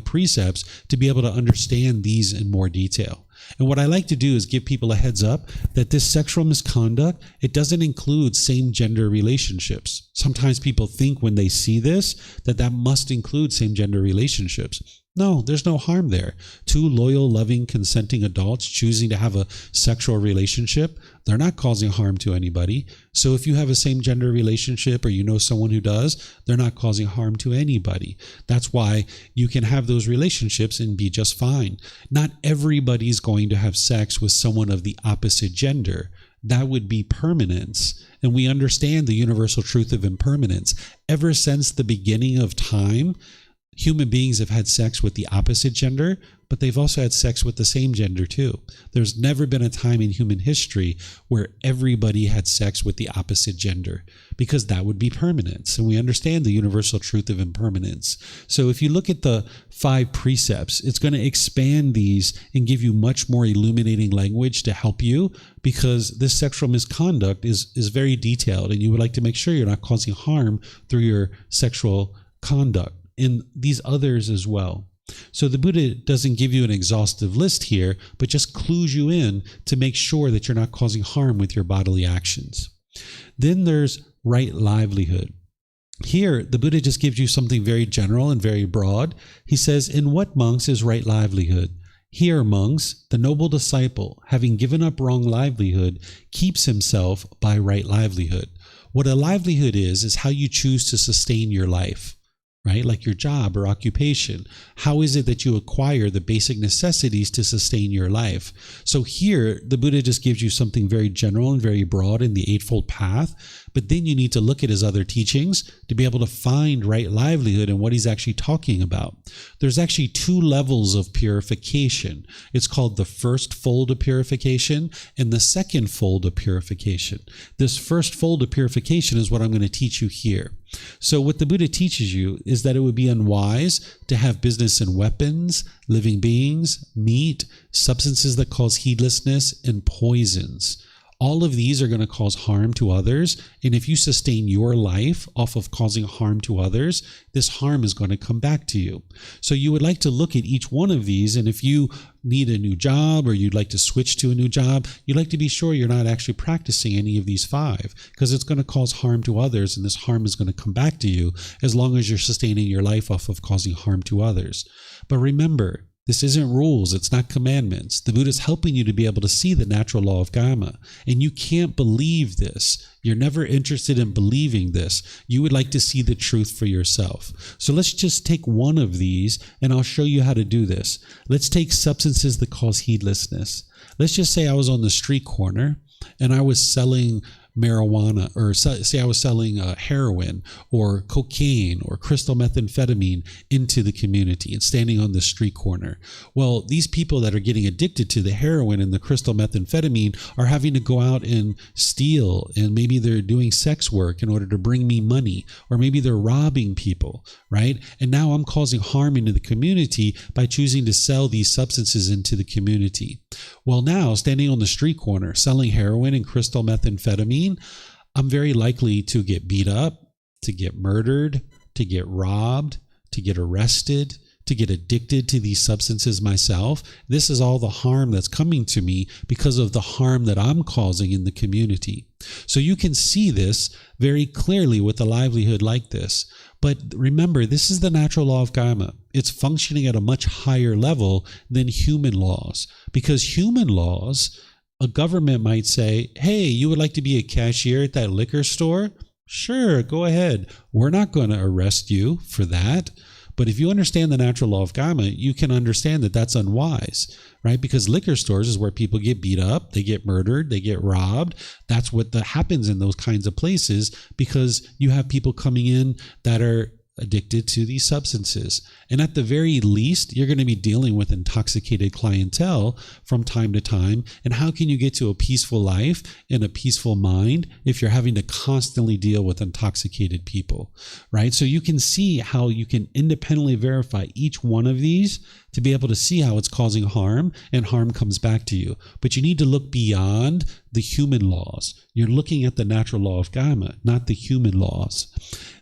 [SPEAKER 1] precepts to be able to understand these in more detail. And what I like to do is give people a heads up that this sexual misconduct, it doesn't include same-gender relationships. Sometimes people think when they see this that must include same-gender relationships. No, there's no harm there. Two loyal, loving, consenting adults choosing to have a sexual relationship, they're not causing harm to anybody. So if you have a same-gender relationship or you know someone who does, they're not causing harm to anybody. That's why you can have those relationships and be just fine. Not everybody's going to have sex with someone of the opposite gender. That would be permanence. And we understand the universal truth of impermanence. Ever since the beginning of time, human beings have had sex with the opposite gender, but they've also had sex with the same gender too. There's never been a time in human history where everybody had sex with the opposite gender, because that would be permanence. And we understand the universal truth of impermanence. So if you look at the 5 precepts, it's going to expand these and give you much more illuminating language to help you, because this sexual misconduct is very detailed, and you would like to make sure you're not causing harm through your sexual conduct. In these others as well. So the Buddha doesn't give you an exhaustive list here, but just clues you in to make sure that you're not causing harm with your bodily actions. Then there's right livelihood. Here, the Buddha just gives you something very general and very broad. He says, in what, monks, is right livelihood? Here, monks, the noble disciple, having given up wrong livelihood, keeps himself by right livelihood. What a livelihood is how you choose to sustain your life. Right? Like your job or occupation. How is it that you acquire the basic necessities to sustain your life? So here, the Buddha just gives you something very general and very broad in the Eightfold Path, but then you need to look at his other teachings to be able to find right livelihood and what he's actually talking about. There's actually 2 levels of purification. It's called the first fold of purification and the second fold of purification. This first fold of purification is what I'm going to teach you here. So what the Buddha teaches you is that it would be unwise to have business in weapons, living beings, meat, substances that cause heedlessness, and poisons. All of these are going to cause harm to others. And if you sustain your life off of causing harm to others, this harm is going to come back to you. So you would like to look at each one of these. And if you need a new job or you'd like to switch to a new job, you'd like to be sure you're not actually practicing any of these 5, because it's going to cause harm to others. And this harm is going to come back to you as long as you're sustaining your life off of causing harm to others. But remember, this isn't rules. It's not commandments. The Buddha is helping you to be able to see the natural law of karma. And you can't believe this. You're never interested in believing this. You would like to see the truth for yourself. So let's just take one of these and I'll show you how to do this. Let's take substances that cause heedlessness. Let's just say I was on the street corner and I was selling marijuana, or say I was selling heroin or cocaine or crystal methamphetamine into the community and standing on the street corner. Well, these people that are getting addicted to the heroin and the crystal methamphetamine are having to go out and steal, and maybe they're doing sex work in order to bring me money, or maybe they're robbing people, right? And now I'm causing harm into the community by choosing to sell these substances into the community. Well, now standing on the street corner selling heroin and crystal methamphetamine, I'm very likely to get beat up, to get murdered, to get robbed, to get arrested, to get addicted to these substances myself. This is all the harm that's coming to me because of the harm that I'm causing in the community. So you can see this very clearly with a livelihood like this. But remember, this is the natural law of karma. It's functioning at a much higher level than human laws, because human laws, a government might say, hey, you would like to be a cashier at that liquor store? Sure, go ahead. We're not going to arrest you for that. But if you understand the natural law of karma, you can understand that that's unwise, right? Because liquor stores is where people get beat up, they get murdered, they get robbed. That's what happens in those kinds of places, because you have people coming in that are addicted to these substances. And at the very least, you're going to be dealing with intoxicated clientele from time to time. And how can you get to a peaceful life and a peaceful mind if you're having to constantly deal with intoxicated people, right? So you can see how you can independently verify each one of these to be able to see how it's causing harm, and harm comes back to you. But you need to look beyond the human laws. You're looking at the natural law of karma, not the human laws.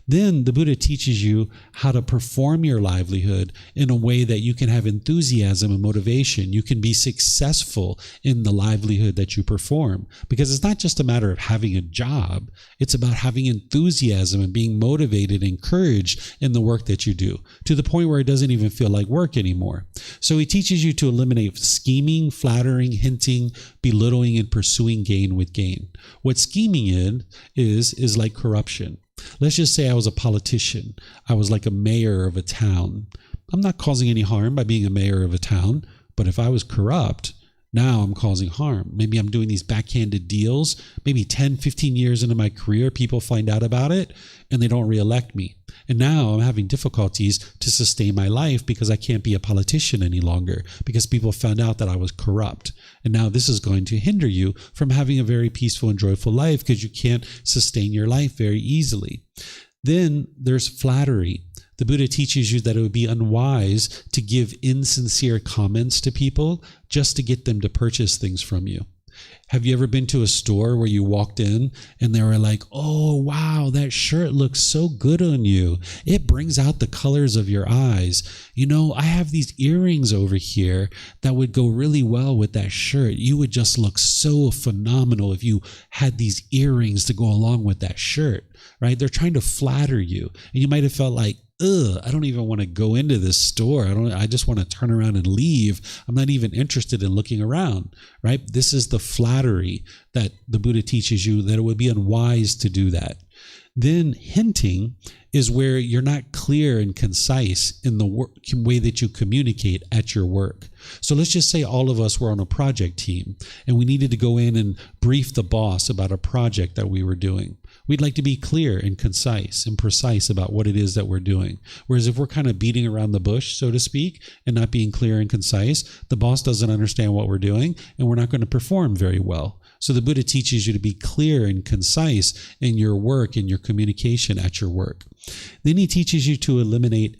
[SPEAKER 1] Then the Buddha teaches you how to perform your livelihood in a way that you can have enthusiasm and motivation. You can be successful in the livelihood that you perform, because it's not just a matter of having a job. It's about having enthusiasm and being motivated, encouraged in the work that you do, to the point where it doesn't even feel like work anymore. So he teaches you to eliminate scheming, flattering, hinting, belittling, and pursuing gain with gain. What scheming is like corruption. Let's just say I was a politician. I was like a mayor of a town. I'm not causing any harm by being a mayor of a town, but if I was corrupt, now I'm causing harm. Maybe I'm doing these backhanded deals. Maybe 10, 15 years into my career, people find out about it and they don't reelect me. And now I'm having difficulties to sustain my life because I can't be a politician any longer, because people found out that I was corrupt. And now this is going to hinder you from having a very peaceful and joyful life, because you can't sustain your life very easily. Then there's flattery. The Buddha teaches you that it would be unwise to give insincere comments to people just to get them to purchase things from you. Have you ever been to a store where you walked in and they were like, "Oh, wow, that shirt looks so good on you. It brings out the colors of your eyes. You know, I have these earrings over here that would go really well with that shirt. You would just look so phenomenal if you had these earrings to go along with that shirt," right? They're trying to flatter you. And you might have felt like, I don't even want to go into this store. I just want to turn around and leave. I'm not even interested in looking around, right? This is the flattery that the Buddha teaches you, that it would be unwise to do that. Then hinting is where you're not clear and concise in the way that you communicate at your work. So let's just say all of us were on a project team and we needed to go in and brief the boss about a project that we were doing. We'd like to be clear and concise and precise about what it is that we're doing. Whereas if we're kind of beating around the bush, so to speak, and not being clear and concise, the boss doesn't understand what we're doing and we're not going to perform very well. So the Buddha teaches you to be clear and concise in your work and your communication at your work. Then he teaches you to eliminate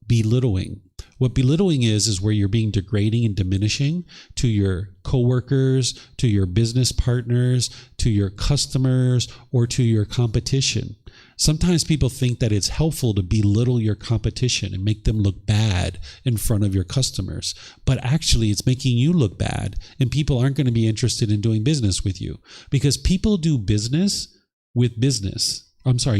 [SPEAKER 1] belittling. What belittling is where you're being degrading and diminishing to your coworkers, to your business partners, to your customers, or to your competition. Sometimes people think that it's helpful to belittle your competition and make them look bad in front of your customers. But actually, it's making you look bad, and people aren't going to be interested in doing business with you, because people do business with business.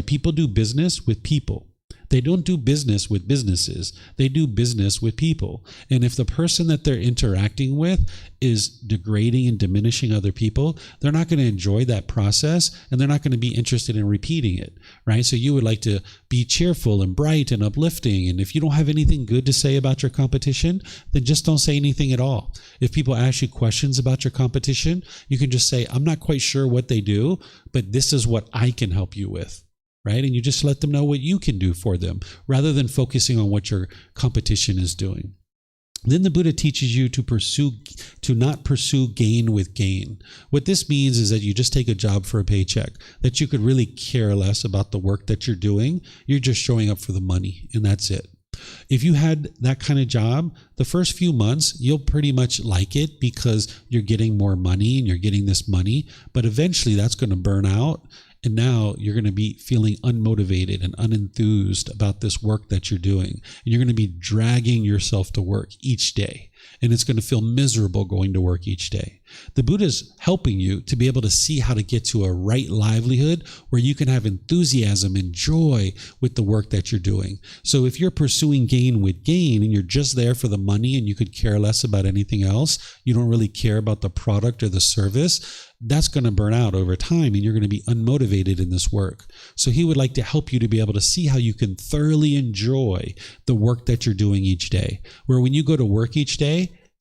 [SPEAKER 1] People do business with people. They don't do business with businesses. They do business with people. And if the person that they're interacting with is degrading and diminishing other people, they're not going to enjoy that process, and they're not going to be interested in repeating it, right? So you would like to be cheerful and bright and uplifting. And if you don't have anything good to say about your competition, then just don't say anything at all. If people ask you questions about your competition, you can just say, "I'm not quite sure what they do, but this is what I can help you with." Right? And you just let them know what you can do for them, rather than focusing on what your competition is doing. Then the Buddha teaches you to not pursue gain with gain. What this means is that you just take a job for a paycheck, that you could really care less about the work that you're doing. You're just showing up for the money, and that's it. If you had that kind of job, the first few months, you'll pretty much like it because you're getting more money and you're getting this money, but eventually that's going to burn out. And now you're going to be feeling unmotivated and unenthused about this work that you're doing. And you're going to be dragging yourself to work each day. And it's going to feel miserable going to work each day. The Buddha's helping you to be able to see how to get to a right livelihood where you can have enthusiasm and joy with the work that you're doing. So if you're pursuing gain with gain and you're just there for the money and you could care less about anything else, you don't really care about the product or the service, that's going to burn out over time and you're going to be unmotivated in this work. So he would like to help you to be able to see how you can thoroughly enjoy the work that you're doing each day. Where when you go to work each day,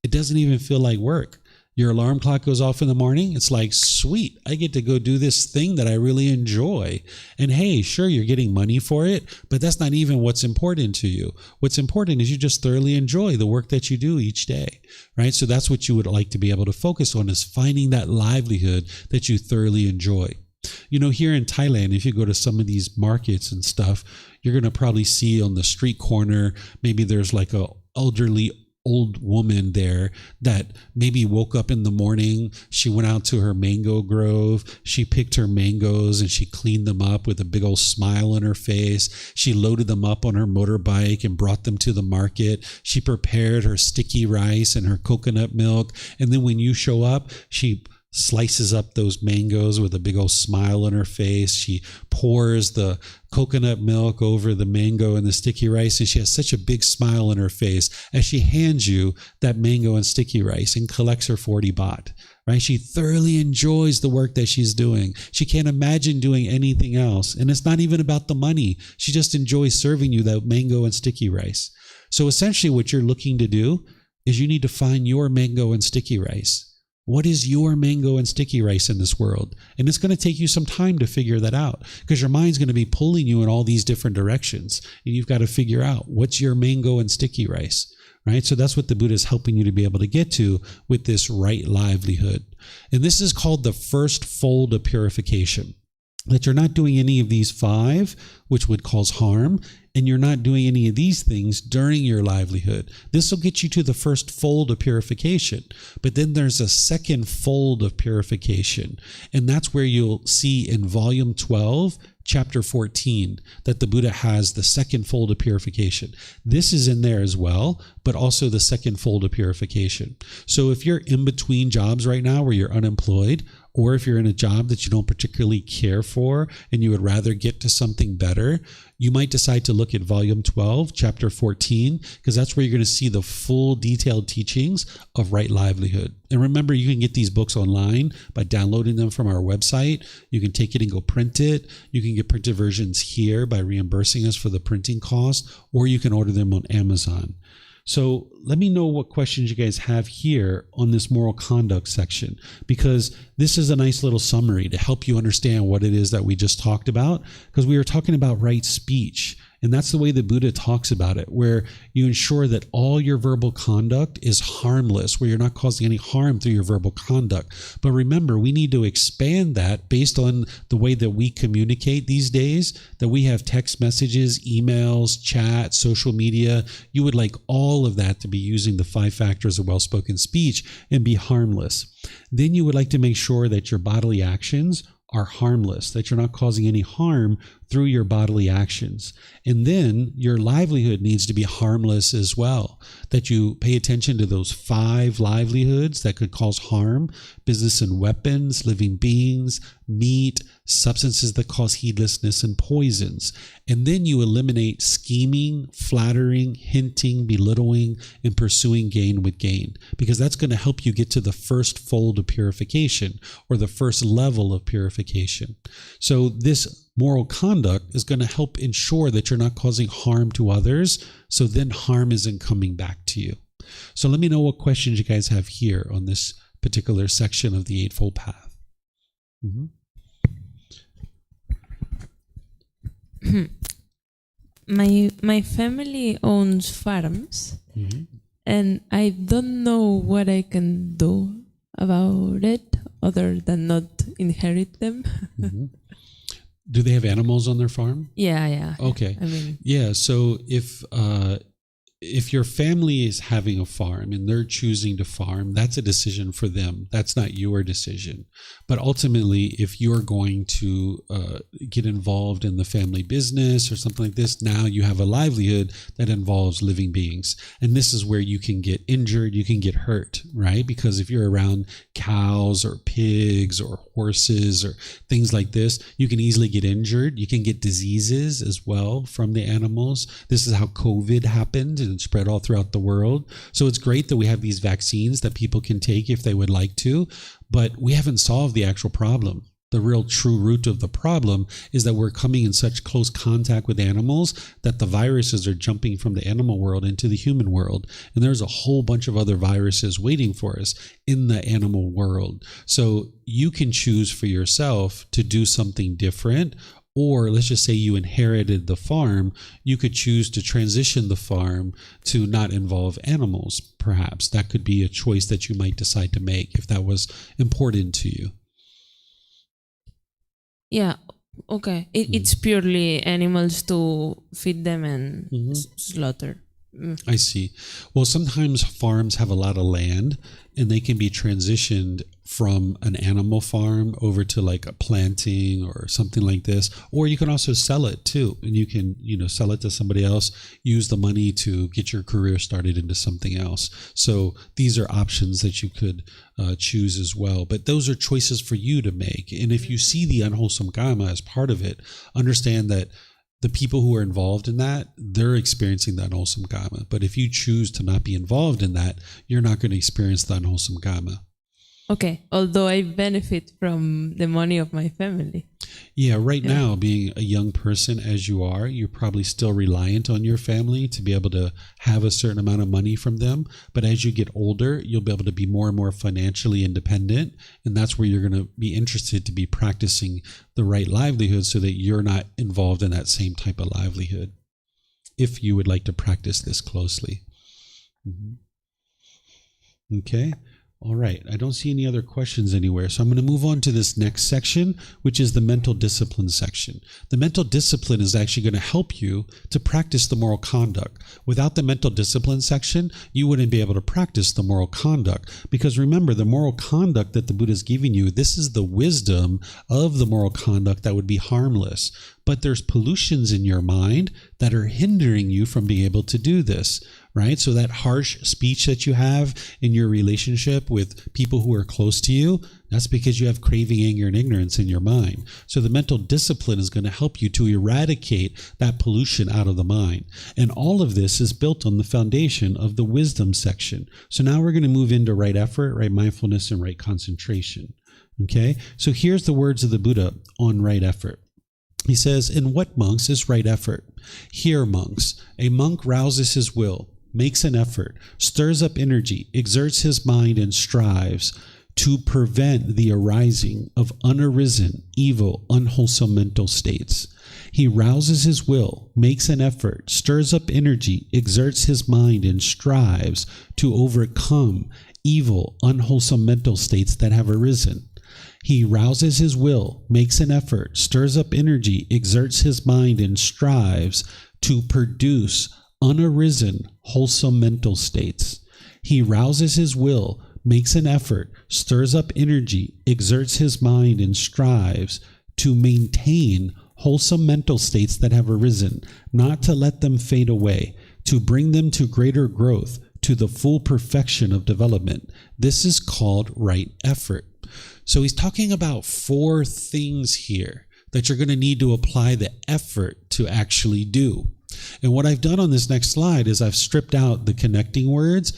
[SPEAKER 1] it doesn't even feel like work. Your alarm clock goes off in the morning. It's like, sweet, I get to go do this thing that I really enjoy. And hey, sure, you're getting money for it, but that's not even what's important to you. What's important is you just thoroughly enjoy the work that you do each day, right? So that's what you would like to be able to focus on, is finding that livelihood that you thoroughly enjoy. You know, here in Thailand, if you go to some of these markets and stuff, you're going to probably see on the street corner, maybe there's like a elderly old woman there that maybe woke up in the morning, she went out to her mango grove, she picked her mangoes and she cleaned them up with a big old smile on her face. She loaded them up on her motorbike and brought them to the market. She prepared her sticky rice and her coconut milk. And then when you show up, she slices up those mangoes with a big old smile on her face. She pours the coconut milk over the mango and the sticky rice, and she has such a big smile on her face as she hands you that mango and sticky rice and collects her 40 baht. Right? She thoroughly enjoys the work that she's doing. She can't imagine doing anything else. And it's not even about the money. She just enjoys serving you that mango and sticky rice. So essentially what you're looking to do is you need to find your mango and sticky rice. What is your mango and sticky rice in this world? And it's going to take you some time to figure that out because your mind's going to be pulling you in all these different directions. And you've got to figure out what's your mango and sticky rice, right? So that's what the Buddha is helping you to be able to get to with this right livelihood. And this is called the first fold of purification. That you're not doing any of these 5, which would cause harm, and you're not doing any of these things during your livelihood. This will get you to the first fold of purification. But then there's a second fold of purification. And that's where you'll see in volume 12, chapter 14, that the Buddha has the second fold of purification. This is in there as well, but also the second fold of purification. So if you're in between jobs right now where you're unemployed, or if you're in a job that you don't particularly care for and you would rather get to something better, you might decide to look at volume 12, chapter 14, because that's where you're going to see the full detailed teachings of right livelihood. And remember, you can get these books online by downloading them from our website. You can take it and go print it. You can get printed versions here by reimbursing us for the printing cost, or you can order them on Amazon. So let me know what questions you guys have here on this moral conduct section, because this is a nice little summary to help you understand what it is that we just talked about, because we were talking about right speech. And that's the way the Buddha talks about it, where you ensure that all your verbal conduct is harmless, where you're not causing any harm through your verbal conduct. But remember, we need to expand that based on the way that we communicate these days, that we have text messages, emails, chat, social media. You would like all of that to be using the 5 factors of well-spoken speech and be harmless. Then you would like to make sure that your bodily actions are harmless, that you're not causing any harm through your bodily actions. And then your livelihood needs to be harmless as well, that you pay attention to those 5 livelihoods that could cause harm: business and weapons, living beings, meat, substances that cause heedlessness, and poisons. And then you eliminate scheming, flattering, hinting, belittling, and pursuing gain with gain, because that's going to help you get to the first fold of purification, or the first level of purification. So this moral conduct is going to help ensure that you're not causing harm to others, so then harm isn't coming back to you. So let me know what questions you guys have here on this particular section of the Eightfold Path.
[SPEAKER 3] My family owns farms, and I don't know what I can do about it other than not inherit them.
[SPEAKER 1] Do they have animals on their farm?
[SPEAKER 3] Yeah.
[SPEAKER 1] Okay.
[SPEAKER 3] I mean,
[SPEAKER 1] yeah. So if your family is having a farm and they're choosing to farm, that's a decision for them. That's not your decision. But ultimately, if you're going to get involved in the family business or something like this, now you have a livelihood that involves living beings. And this is where you can get injured, you can get hurt, right? Because if you're around cows or pigs or horses or things like this, you can easily get injured. You can get diseases as well from the animals. This is how COVID happened, and spread all throughout the world. So it's great that we have these vaccines that people can take if they would like to, but we haven't solved the actual problem. The real true root of the problem is that we're coming in such close contact with animals that the viruses are jumping from the animal world into the human world. And there's a whole bunch of other viruses waiting for us in the animal world. So you can choose for yourself to do something different. Or let's just say you inherited the farm, you could choose to transition the farm to not involve animals, perhaps. That could be a choice that you might decide to make if that was important to you.
[SPEAKER 3] Yeah, okay. It's purely animals to feed them and slaughter.
[SPEAKER 1] I see. Well, sometimes farms have a lot of land and they can be transitioned from an animal farm over to like a planting or something like this. Or you can also sell it too. And you can, sell it to somebody else, use the money to get your career started into something else. So these are options that you could choose as well. But those are choices for you to make. And if you see the unwholesome karma as part of it, understand that the people who are involved in that, they're experiencing the unwholesome karma. But if you choose to not be involved in that, you're not going to experience the unwholesome karma.
[SPEAKER 3] Okay, although I benefit from the money of my family.
[SPEAKER 1] Yeah, right now, being a young person as you are, you're probably still reliant on your family to be able to have a certain amount of money from them. But as you get older, you'll be able to be more and more financially independent. And that's where you're going to be interested to be practicing the right livelihood so that you're not involved in that same type of livelihood, if you would like to practice this closely. Okay. All right. I don't see any other questions anywhere. So I'm going to move on to this next section, which is the mental discipline section. The mental discipline is actually going to help you to practice the moral conduct. Without the mental discipline section, you wouldn't be able to practice the moral conduct. Because remember, the moral conduct that the Buddha is giving you, this is the wisdom of the moral conduct that would be harmless. But there's pollutions in your mind that are hindering you from being able to do this, right? So that harsh speech that you have in your relationship with people who are close to you, that's because you have craving, anger, and ignorance in your mind. So the mental discipline is going to help you to eradicate that pollution out of the mind. And all of this is built on the foundation of the wisdom section. So now we're going to move into right effort, right mindfulness, and right concentration. Okay? So here's the words of the Buddha on right effort. He says, "In what, monks, is right effort? Here, monks, a monk rouses his will, makes an effort, stirs up energy, exerts his mind, and strives to prevent the arising of unarisen, evil, unwholesome mental states. He rouses his will, makes an effort, stirs up energy, exerts his mind, and strives to overcome evil, unwholesome mental states that have arisen. He rouses his will, makes an effort, stirs up energy, exerts his mind, and strives to produce unarisen, wholesome mental states. He rouses his will, makes an effort, stirs up energy, exerts his mind, and strives to maintain wholesome mental states that have arisen, not to let them fade away, to bring them to greater growth, to the full perfection of development. This is called right effort." So he's talking about 4 things here that you're going to need to apply the effort to actually do. And what I've done on this next slide is I've stripped out the connecting words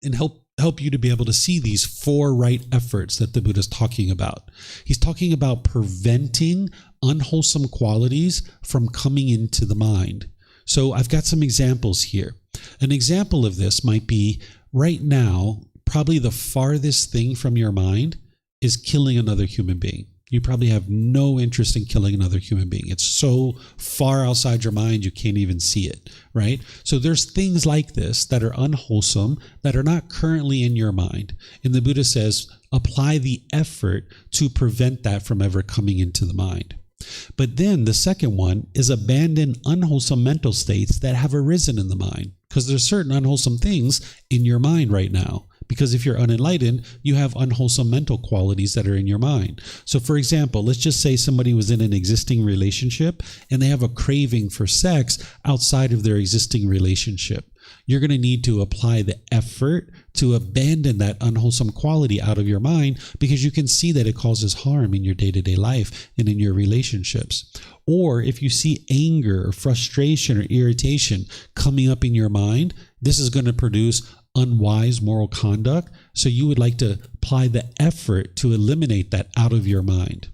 [SPEAKER 1] and help you to be able to see these 4 right efforts that the Buddha is talking about. He's talking about preventing unwholesome qualities from coming into the mind. So I've got some examples here. An example of this might be right now, probably the farthest thing from your mind is killing another human being. You probably have no interest in killing another human being. It's so far outside your mind, you can't even see it, right? So there's things like this that are unwholesome, that are not currently in your mind. And the Buddha says, apply the effort to prevent that from ever coming into the mind. But then the second one is abandon unwholesome mental states that have arisen in the mind, because there's certain unwholesome things in your mind right now. Because if you're unenlightened, you have unwholesome mental qualities that are in your mind. So for example, let's just say somebody was in an existing relationship and they have a craving for sex outside of their existing relationship. You're going to need to apply the effort to abandon that unwholesome quality out of your mind, because you can see that it causes harm in your day-to-day life and in your relationships. Or if you see anger or frustration or irritation coming up in your mind, this is going to produce unwise moral conduct. So you would like to apply the effort to eliminate that out of your mind.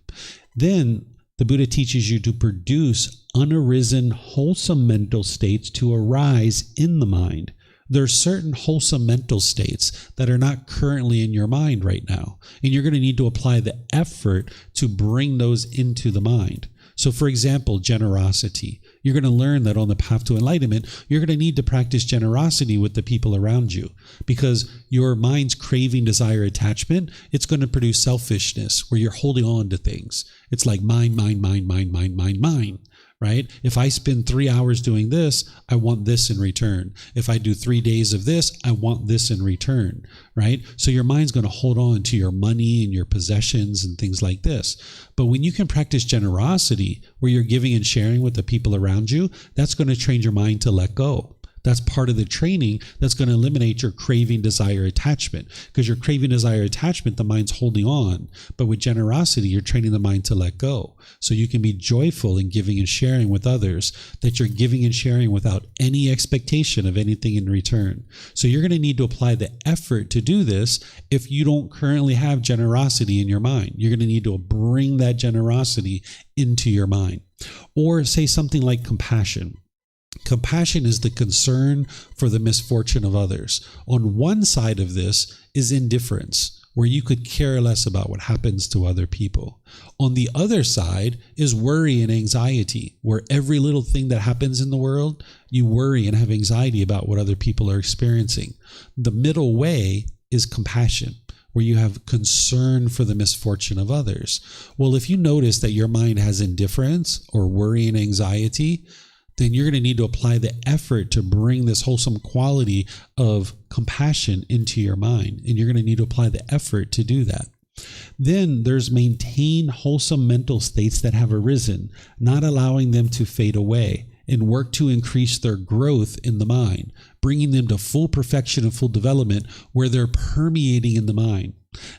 [SPEAKER 1] Then the Buddha teaches you to produce unarisen, wholesome mental states to arise in the mind. There are certain wholesome mental states that are not currently in your mind right now. And you're going to need to apply the effort to bring those into the mind. So for example, generosity. You're going to learn that on the path to enlightenment, you're going to need to practice generosity with the people around you, because your mind's craving, desire, attachment, it's going to produce selfishness where you're holding on to things. It's like mine, right? If I spend 3 hours doing this, I want this in return. If I do 3 days of this, I want this in return, right? So your mind's going to hold on to your money and your possessions and things like this. But when you can practice generosity, where you're giving and sharing with the people around you, that's going to train your mind to let go. That's part of the training that's going to eliminate your craving, desire, attachment. Because your craving, desire, attachment, the mind's holding on. But with generosity, you're training the mind to let go. So you can be joyful in giving and sharing with others, that you're giving and sharing without any expectation of anything in return. So you're going to need to apply the effort to do this if you don't currently have generosity in your mind. You're going to need to bring that generosity into your mind. Or say something like compassion. Compassion is the concern for the misfortune of others. On one side of this is indifference, where you could care less about what happens to other people. On the other side is worry and anxiety, where every little thing that happens in the world, you worry and have anxiety about what other people are experiencing. The middle way is compassion, where you have concern for the misfortune of others. Well, if you notice that your mind has indifference or worry and anxiety, then you're going to need to apply the effort to bring this wholesome quality of compassion into your mind. And you're going to need to apply the effort to do that. Then there's maintain wholesome mental states that have arisen, not allowing them to fade away, and work to increase their growth in the mind, bringing them to full perfection and full development where they're permeating in the mind.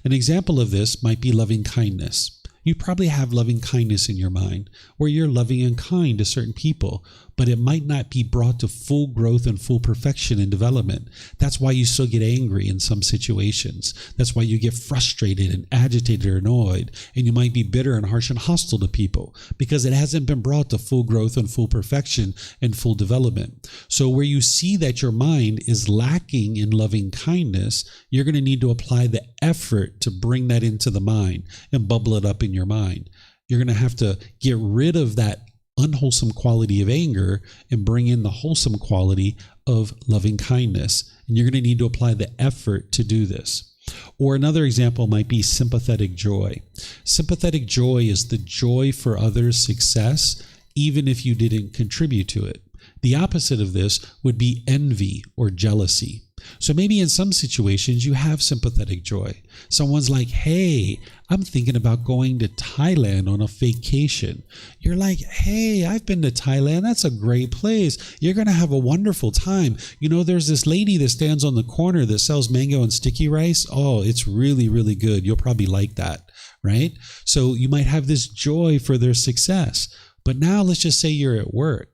[SPEAKER 1] An example of this might be loving kindness. You probably have loving kindness in your mind, where you're loving and kind to certain people, but it might not be brought to full growth and full perfection and development. That's why you still get angry in some situations. That's why you get frustrated and agitated or annoyed, and you might be bitter and harsh and hostile to people, because it hasn't been brought to full growth and full perfection and full development. So where you see that your mind is lacking in loving kindness, you're going to need to apply the effort to bring that into the mind and bubble it up in your mind. You're going to have to get rid of that unwholesome quality of anger and bring in the wholesome quality of loving kindness. And you're going to need to apply the effort to do this. Or another example might be sympathetic joy. Sympathetic joy is the joy for others' success, even if you didn't contribute to it. The opposite of this would be envy or jealousy. So maybe in some situations you have sympathetic joy. Someone's like, hey, I'm thinking about going to Thailand on a vacation. You're like, hey, I've been to Thailand. That's a great place. You're going to have a wonderful time. You know, there's this lady that stands on the corner that sells mango and sticky rice. Oh, it's really, really good. You'll probably like that, right? So you might have this joy for their success. But now let's just say you're at work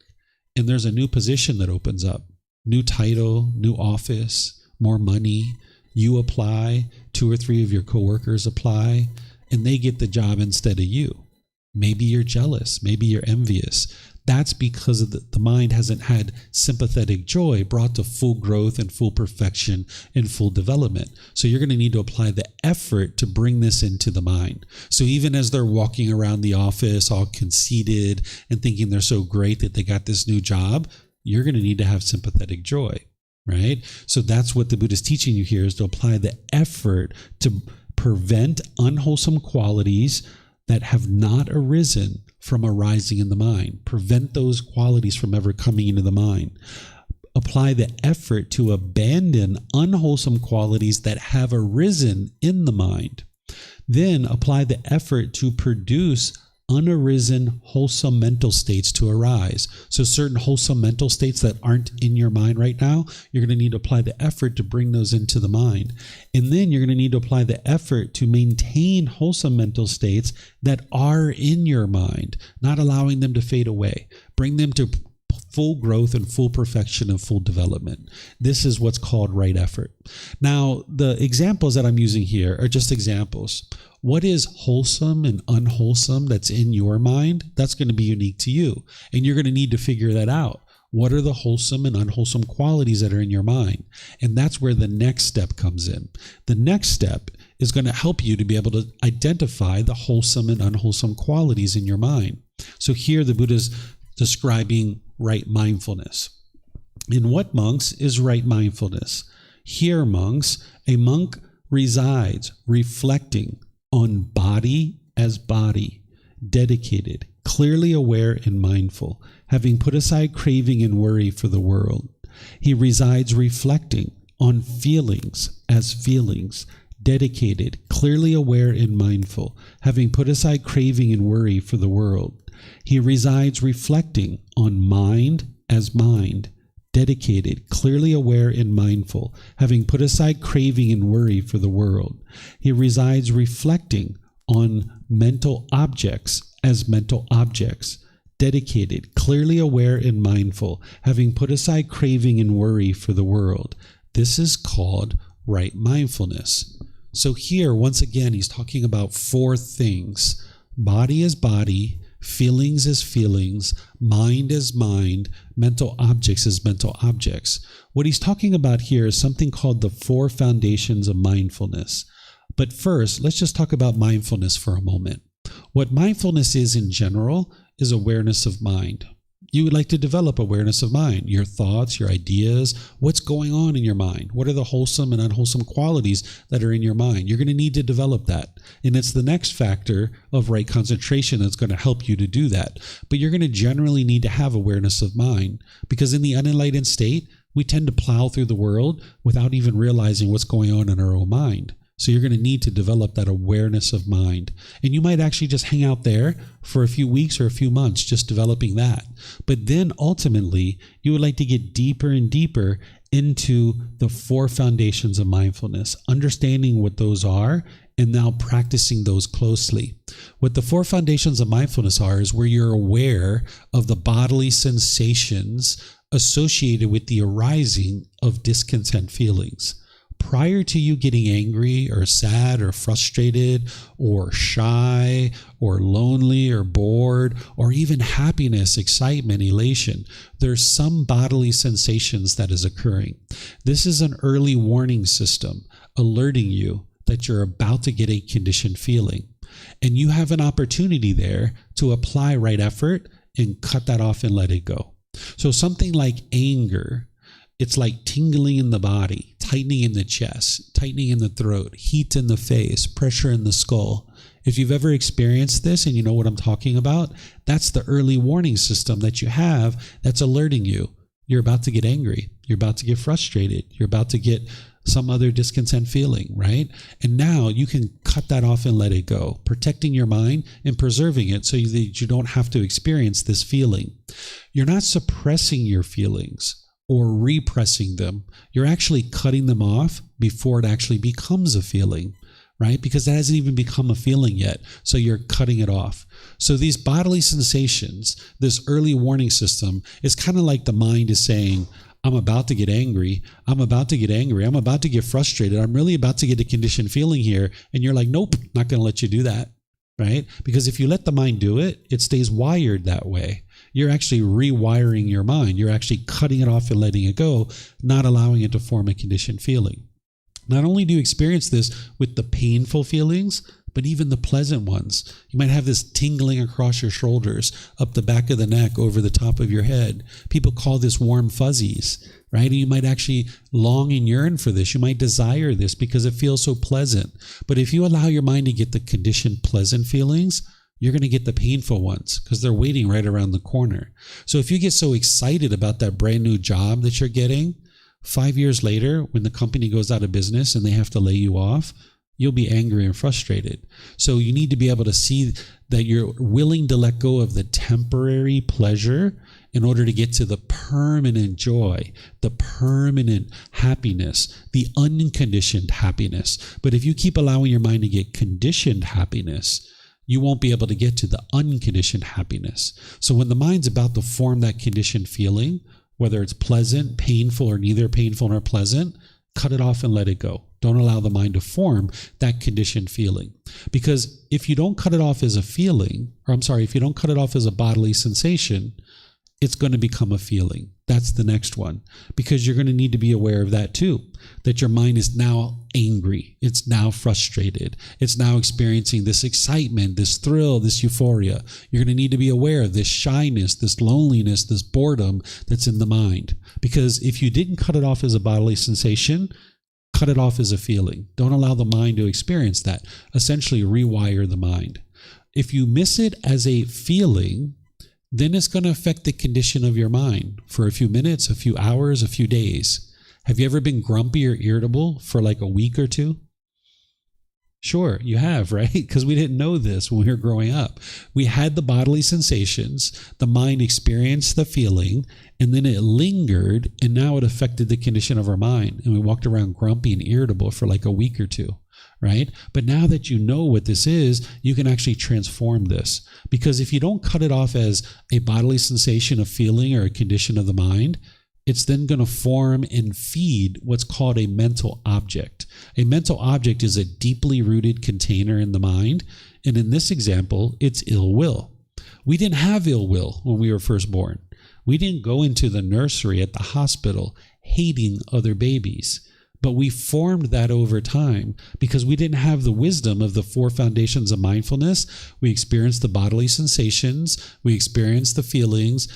[SPEAKER 1] and there's a new position that opens up. New title, new office, more money. You apply, 2 or 3 of your coworkers apply, and they get the job instead of you. Maybe you're jealous. Maybe you're envious. That's because of the mind hasn't had sympathetic joy brought to full growth and full perfection and full development. So you're going to need to apply the effort to bring this into the mind. So even as they're walking around the office all conceited and thinking they're so great that they got this new job, you're going to need to have sympathetic joy, right? So that's what the Buddha is teaching you here, is to apply the effort to prevent unwholesome qualities that have not arisen from arising in the mind. Prevent those qualities from ever coming into the mind. Apply the effort to abandon unwholesome qualities that have arisen in the mind. Then apply the effort to produce unarisen wholesome mental states to arise. So certain wholesome mental states that aren't in your mind right now, you're going to need to apply the effort to bring those into the mind. And then you're going to need to apply the effort to maintain wholesome mental states that are in your mind, not allowing them to fade away. Bring them to full growth and full perfection and full development. This is what's called right effort. Now, the examples that I'm using here are just examples. What is wholesome and unwholesome that's in your mind? That's going to be unique to you. And you're going to need to figure that out. What are the wholesome and unwholesome qualities that are in your mind? And that's where the next step comes in. The next step is going to help you to be able to identify the wholesome and unwholesome qualities in your mind. So here the Buddha is describing right mindfulness. In what, monks, is right mindfulness? Here, monks, a monk resides reflecting on body as body, dedicated, clearly aware and mindful, having put aside craving and worry for the world. He resides reflecting on feelings as feelings, dedicated, clearly aware and mindful, having put aside craving and worry for the world. He resides reflecting on mind as mind, dedicated, clearly aware and mindful, having put aside craving and worry for the world. He resides reflecting on mental objects as mental objects, dedicated, clearly aware and mindful, having put aside craving and worry for the world. This is called right mindfulness. So here, once again, he's talking about four things: body as body, feelings as feelings, mind as mind, mental objects as mental objects. What he's talking about here is something called the four foundations of mindfulness. But first, let's just talk about mindfulness for a moment. What mindfulness is in general is awareness of mind. You would like to develop awareness of mind, your thoughts, your ideas, what's going on in your mind. What are the wholesome and unwholesome qualities that are in your mind? You're going to need to develop that. And it's the next factor of right concentration that's going to help you to do that. But you're going to generally need to have awareness of mind, because in the unenlightened state, we tend to plow through the world without even realizing what's going on in our own mind. So you're going to need to develop that awareness of mind. And you might actually just hang out there for a few weeks or a few months, just developing that. But then ultimately, you would like to get deeper and deeper into the four foundations of mindfulness, understanding what those are, and now practicing those closely. What the four foundations of mindfulness are is where you're aware of the bodily sensations associated with the arising of discontent feelings. Prior to you getting angry or sad or frustrated or shy or lonely or bored or even happiness, excitement, elation, there's some bodily sensations that is occurring. This is an early warning system alerting you that you're about to get a conditioned feeling. And you have an opportunity there to apply right effort and cut that off and let it go. So something like anger, it's like tingling in the body, tightening in the chest, tightening in the throat, heat in the face, pressure in the skull. If you've ever experienced this and you know what I'm talking about, that's the early warning system that you have that's alerting you. You're about to get angry. You're about to get frustrated. You're about to get some other discontent feeling, right? And now you can cut that off and let it go, protecting your mind and preserving it so that you don't have to experience this feeling. You're not suppressing your feelings or repressing them. You're actually cutting them off before it actually becomes a feeling, right? Because it hasn't even become a feeling yet. So you're cutting it off. So these bodily sensations, this early warning system, is kind of like the mind is saying, I'm about to get angry. I'm about to get angry. I'm about to get frustrated. I'm really about to get a conditioned feeling here. And you're like, nope, not going to let you do that, right? Because if you let the mind do it, it stays wired that way. You're actually rewiring your mind. You're actually cutting it off and letting it go, not allowing it to form a conditioned feeling. Not only do you experience this with the painful feelings, but even the pleasant ones. You might have this tingling across your shoulders, up the back of the neck, over the top of your head. People call this warm fuzzies, right? And you might actually long and yearn for this. You might desire this because it feels so pleasant. But if you allow your mind to get the conditioned pleasant feelings, you're going to get the painful ones because they're waiting right around the corner. So if you get so excited about that brand new job that you're getting, 5 years later, when the company goes out of business and they have to lay you off, you'll be angry and frustrated. So you need to be able to see that you're willing to let go of the temporary pleasure in order to get to the permanent joy, the permanent happiness, the unconditioned happiness. But if you keep allowing your mind to get conditioned happiness, you won't be able to get to the unconditioned happiness. So when the mind's about to form that conditioned feeling, whether it's pleasant, painful, or neither painful nor pleasant, cut it off and let it go. Don't allow the mind to form that conditioned feeling. Because if you don't cut it off as a feeling, if you don't cut it off as a bodily sensation, it's going to become a feeling. That's the next one. Because you're going to need to be aware of that too. That your mind is now angry. It's now frustrated. It's now experiencing this excitement, this thrill, this euphoria. You're going to need to be aware of this shyness, this loneliness, this boredom that's in the mind. Because if you didn't cut it off as a bodily sensation, cut it off as a feeling. Don't allow the mind to experience that. Essentially rewire the mind. If you miss it as a feeling, then it's going to affect the condition of your mind for a few minutes, a few hours, a few days. Have you ever been grumpy or irritable for like a week or two? Sure, you have, right? Because we didn't know this when we were growing up. We had the bodily sensations, the mind experienced the feeling, and then it lingered, and now it affected the condition of our mind. And we walked around grumpy and irritable for like a week or two, right? But now that you know what this is, you can actually transform this. Because if you don't cut it off as a bodily sensation, a feeling, or a condition of the mind, it's then going to form and feed what's called a mental object. A mental object is a deeply rooted container in the mind. And in this example, it's ill will. We didn't have ill will when we were first born. We didn't go into the nursery at the hospital hating other babies. But we formed that over time because we didn't have the wisdom of the 4 foundations of mindfulness. We experienced the bodily sensations. We experienced the feelings.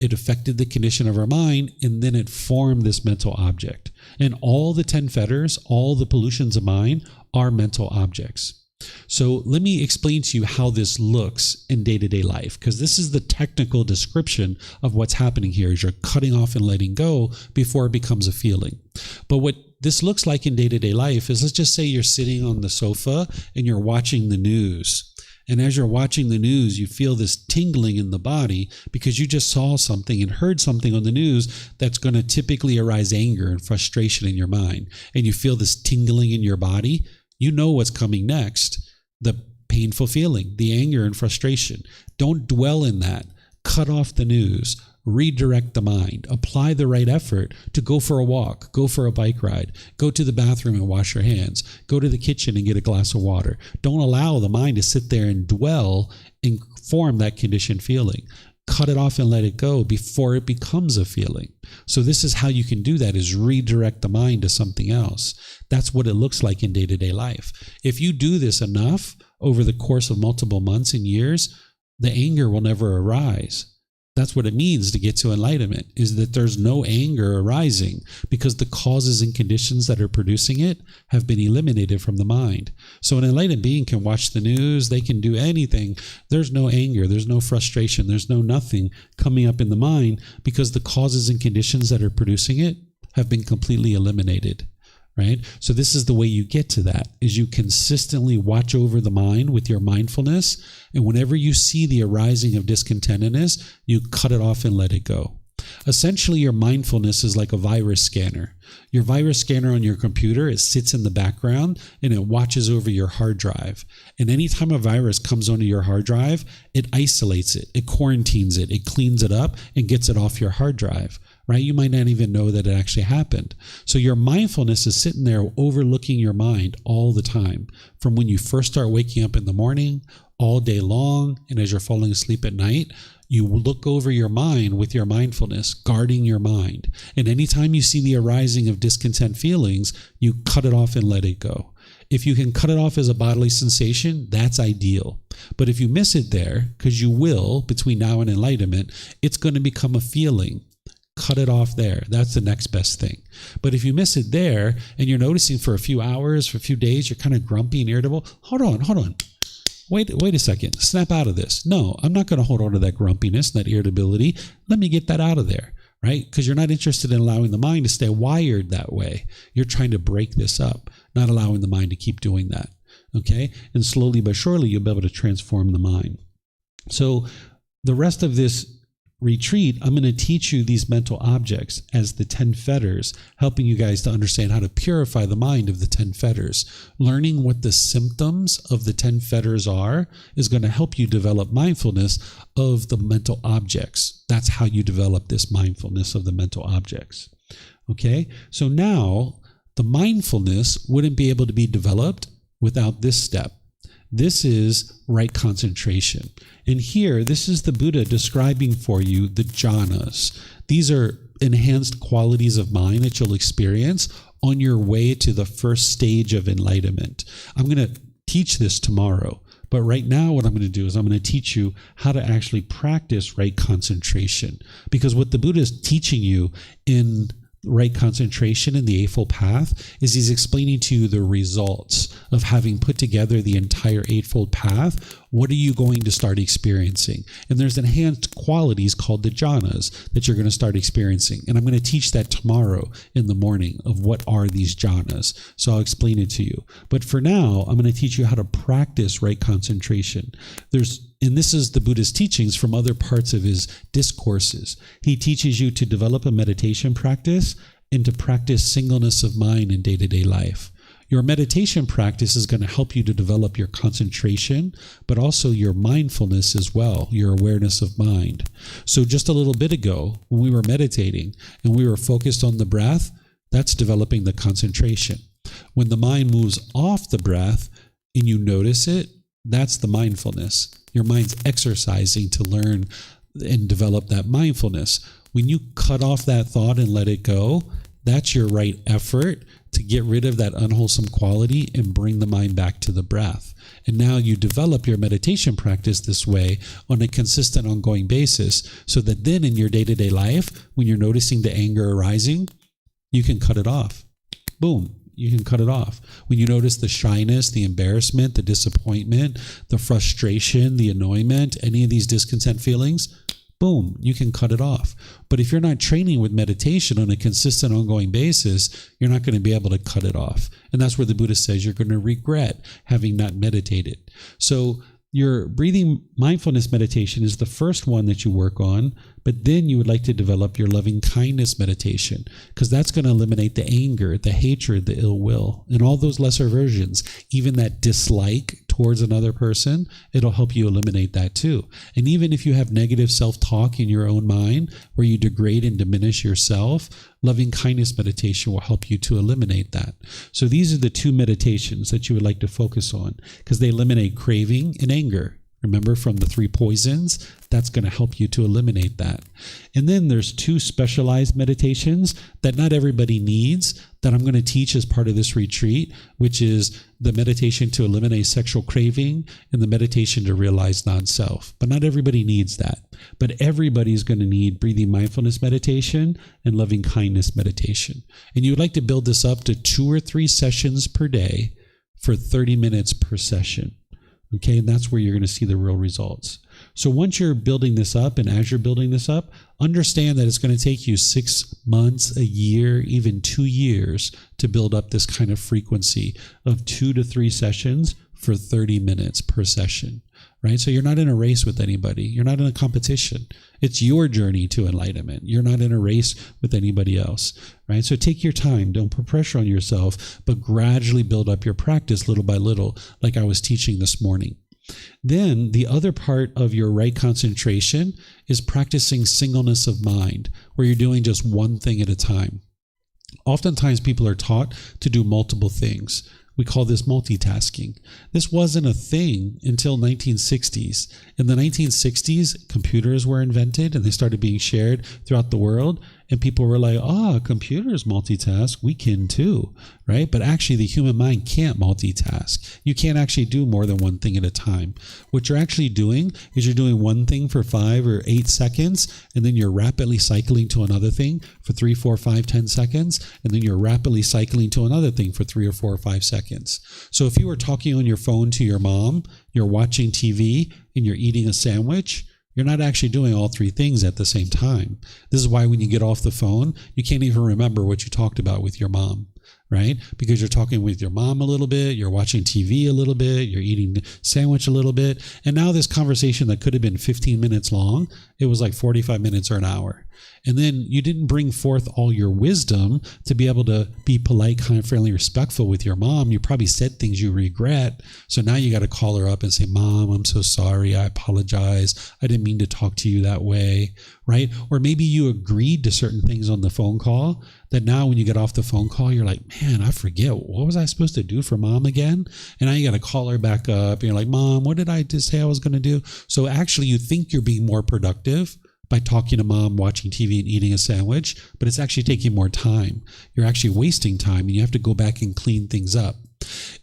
[SPEAKER 1] It affected the condition of our mind, and then it formed this mental object. And all the 10 fetters, all the pollutions of mind are mental objects. So let me explain to you how this looks in day-to-day life, because this is the technical description of what's happening here is you're cutting off and letting go before it becomes a feeling. But what this looks like in day-to-day life is, let's just say you're sitting on the sofa and you're watching the news. And as you're watching the news, you feel this tingling in the body because you just saw something and heard something on the news that's going to typically arise anger and frustration in your mind. And you feel this tingling in your body. You know what's coming next, the painful feeling, the anger and frustration. Don't dwell in that. Cut off the news. Redirect the mind. Apply the right effort to go for a walk, go for a bike ride, go to the bathroom and wash your hands, go to the kitchen and get a glass of water. Don't allow the mind to sit there and dwell and form that conditioned feeling. Cut it off and let it go before it becomes a feeling. So this is how you can do that, is redirect the mind to something else. That's what it looks like in day-to-day life. If you do this enough over the course of multiple months and years, the anger will never arise. That's what it means to get to enlightenment, is that there's no anger arising because the causes and conditions that are producing it have been eliminated from the mind. So an enlightened being can watch the news, they can do anything. There's no anger, there's no frustration, there's no nothing coming up in the mind because the causes and conditions that are producing it have been completely eliminated. Right? So this is the way you get to that, is you consistently watch over the mind with your mindfulness. And whenever you see the arising of discontentedness, you cut it off and let it go. Essentially, your mindfulness is like a virus scanner. Your virus scanner on your computer, it sits in the background and it watches over your hard drive. And anytime a virus comes onto your hard drive, it isolates it, it quarantines it, it cleans it up and gets it off your hard drive. Right? You might not even know that it actually happened. So your mindfulness is sitting there overlooking your mind all the time, from when you first start waking up in the morning, all day long, and as you're falling asleep at night. You look over your mind with your mindfulness, guarding your mind. And anytime you see the arising of discontent feelings, you cut it off and let it go. If you can cut it off as a bodily sensation, that's ideal. But if you miss it there, because you will, between now and enlightenment, it's going to become a feeling. Cut it off there. That's the next best thing. But if you miss it there and you're noticing for a few hours, for a few days, you're kind of grumpy and irritable, hold on. Wait a second. Snap out of this. No, I'm not going to hold on to that grumpiness, that irritability. Let me get that out of there, right? Because you're not interested in allowing the mind to stay wired that way. You're trying to break this up, not allowing the mind to keep doing that, okay? And slowly but surely, you'll be able to transform the mind. So the rest of this retreat, I'm going to teach you these mental objects as the 10 fetters, helping you guys to understand how to purify the mind of the 10 fetters. Learning what the symptoms of the 10 fetters are is going to help you develop mindfulness of the mental objects. That's how you develop this mindfulness of the mental objects. Okay, so now the mindfulness wouldn't be able to be developed without this step. This is right concentration. And here, this is the Buddha describing for you the jhanas. These are enhanced qualities of mind that you'll experience on your way to the first stage of enlightenment. I'm going to teach this tomorrow. But right now, what I'm going to do is I'm going to teach you how to actually practice right concentration. Because what the Buddha is teaching you in right concentration in the Eightfold Path is he's explaining to you the results of having put together the entire Eightfold Path. What are you going to start experiencing? And there's enhanced qualities called the jhanas that you're going to start experiencing. And I'm going to teach that tomorrow in the morning of what are these jhanas. So I'll explain it to you. But for now, I'm going to teach you how to practice right concentration. And this is the Buddhist teachings from other parts of his discourses. He teaches you to develop a meditation practice and to practice singleness of mind in day-to-day life. Your meditation practice is going to help you to develop your concentration, but also your mindfulness as well, your awareness of mind. So just a little bit ago, when we were meditating and we were focused on the breath, that's developing the concentration. When the mind moves off the breath and you notice it, that's the mindfulness. Your mind's exercising to learn and develop that mindfulness. When you cut off that thought and let it go, that's your right effort to get rid of that unwholesome quality and bring the mind back to the breath. And now you develop your meditation practice this way on a consistent, ongoing basis, so that then in your day-to-day life, when you're noticing the anger arising, you can cut it off. Boom. You can cut it off. When you notice the shyness, the embarrassment, the disappointment, the frustration, the annoyment, any of these discontent feelings, boom, you can cut it off. But if you're not training with meditation on a consistent, ongoing basis, you're not going to be able to cut it off. And that's where the Buddha says you're going to regret having not meditated. So your breathing mindfulness meditation is the first one that you work on, but then you would like to develop your loving kindness meditation, because that's going to eliminate the anger, the hatred, the ill will, and all those lesser versions, even that dislike towards another person. It'll help you eliminate that too. And even if you have negative self-talk in your own mind where you degrade and diminish yourself, loving kindness meditation will help you to eliminate that. So these are the two meditations that you would like to focus on, because they eliminate craving and anger. Remember, from the 3 poisons, that's going to help you to eliminate that. And then there's 2 specialized meditations that not everybody needs that I'm going to teach as part of this retreat, which is the meditation to eliminate sexual craving and the meditation to realize non-self. But not everybody needs that. But everybody's going to need breathing mindfulness meditation and loving kindness meditation. And you would like to build this up to 2 or 3 sessions per day for 30 minutes per session. Okay, and that's where you're going to see the real results. So once you're building this up, and as you're building this up, understand that it's going to take you 6 months, a year, even 2 years to build up this kind of frequency of 2 to 3 sessions for 30 minutes per session, right? So you're not in a race with anybody. You're not in a competition. It's your journey to enlightenment. You're not in a race with anybody else, right? So take your time. Don't put pressure on yourself, but gradually build up your practice little by little, like I was teaching this morning. Then the other part of your right concentration is practicing singleness of mind, where you're doing just one thing at a time. Oftentimes people are taught to do multiple things. We call this multitasking. This wasn't a thing until 1960s. In the 1960s, computers were invented and they started being shared throughout the world. And people were like, computers multitask. We can too, right? But actually, the human mind can't multitask. You can't actually do more than one thing at a time. What you're actually doing is you're doing one thing for 5 or 8 seconds, and then you're rapidly cycling to another thing for 3, 4, 5, 10 seconds, and then you're rapidly cycling to another thing for 3 or 4 or 5 seconds. So if you were talking on your phone to your mom, you're watching TV, and you're eating a sandwich, you're not actually doing all 3 things at the same time. This is why when you get off the phone, you can't even remember what you talked about with your mom, right? Because you're talking with your mom a little bit, you're watching TV a little bit, you're eating the sandwich a little bit, and now this conversation that could have been 15 minutes long, it was like 45 minutes or an hour. And then you didn't bring forth all your wisdom to be able to be polite, kind, friendly, respectful with your mom. You probably said things you regret. So now you got to call her up and say, Mom, I'm so sorry. I apologize. I didn't mean to talk to you that way, right? Or maybe you agreed to certain things on the phone call that now when you get off the phone call, you're like, man, I forget. What was I supposed to do for Mom again? And now you got to call her back up. And you're like, Mom, what did I just say I was going to do? So actually you think you're being more productive by talking to Mom, watching TV, and eating a sandwich, but it's actually taking more time. You're actually wasting time, and you have to go back and clean things up.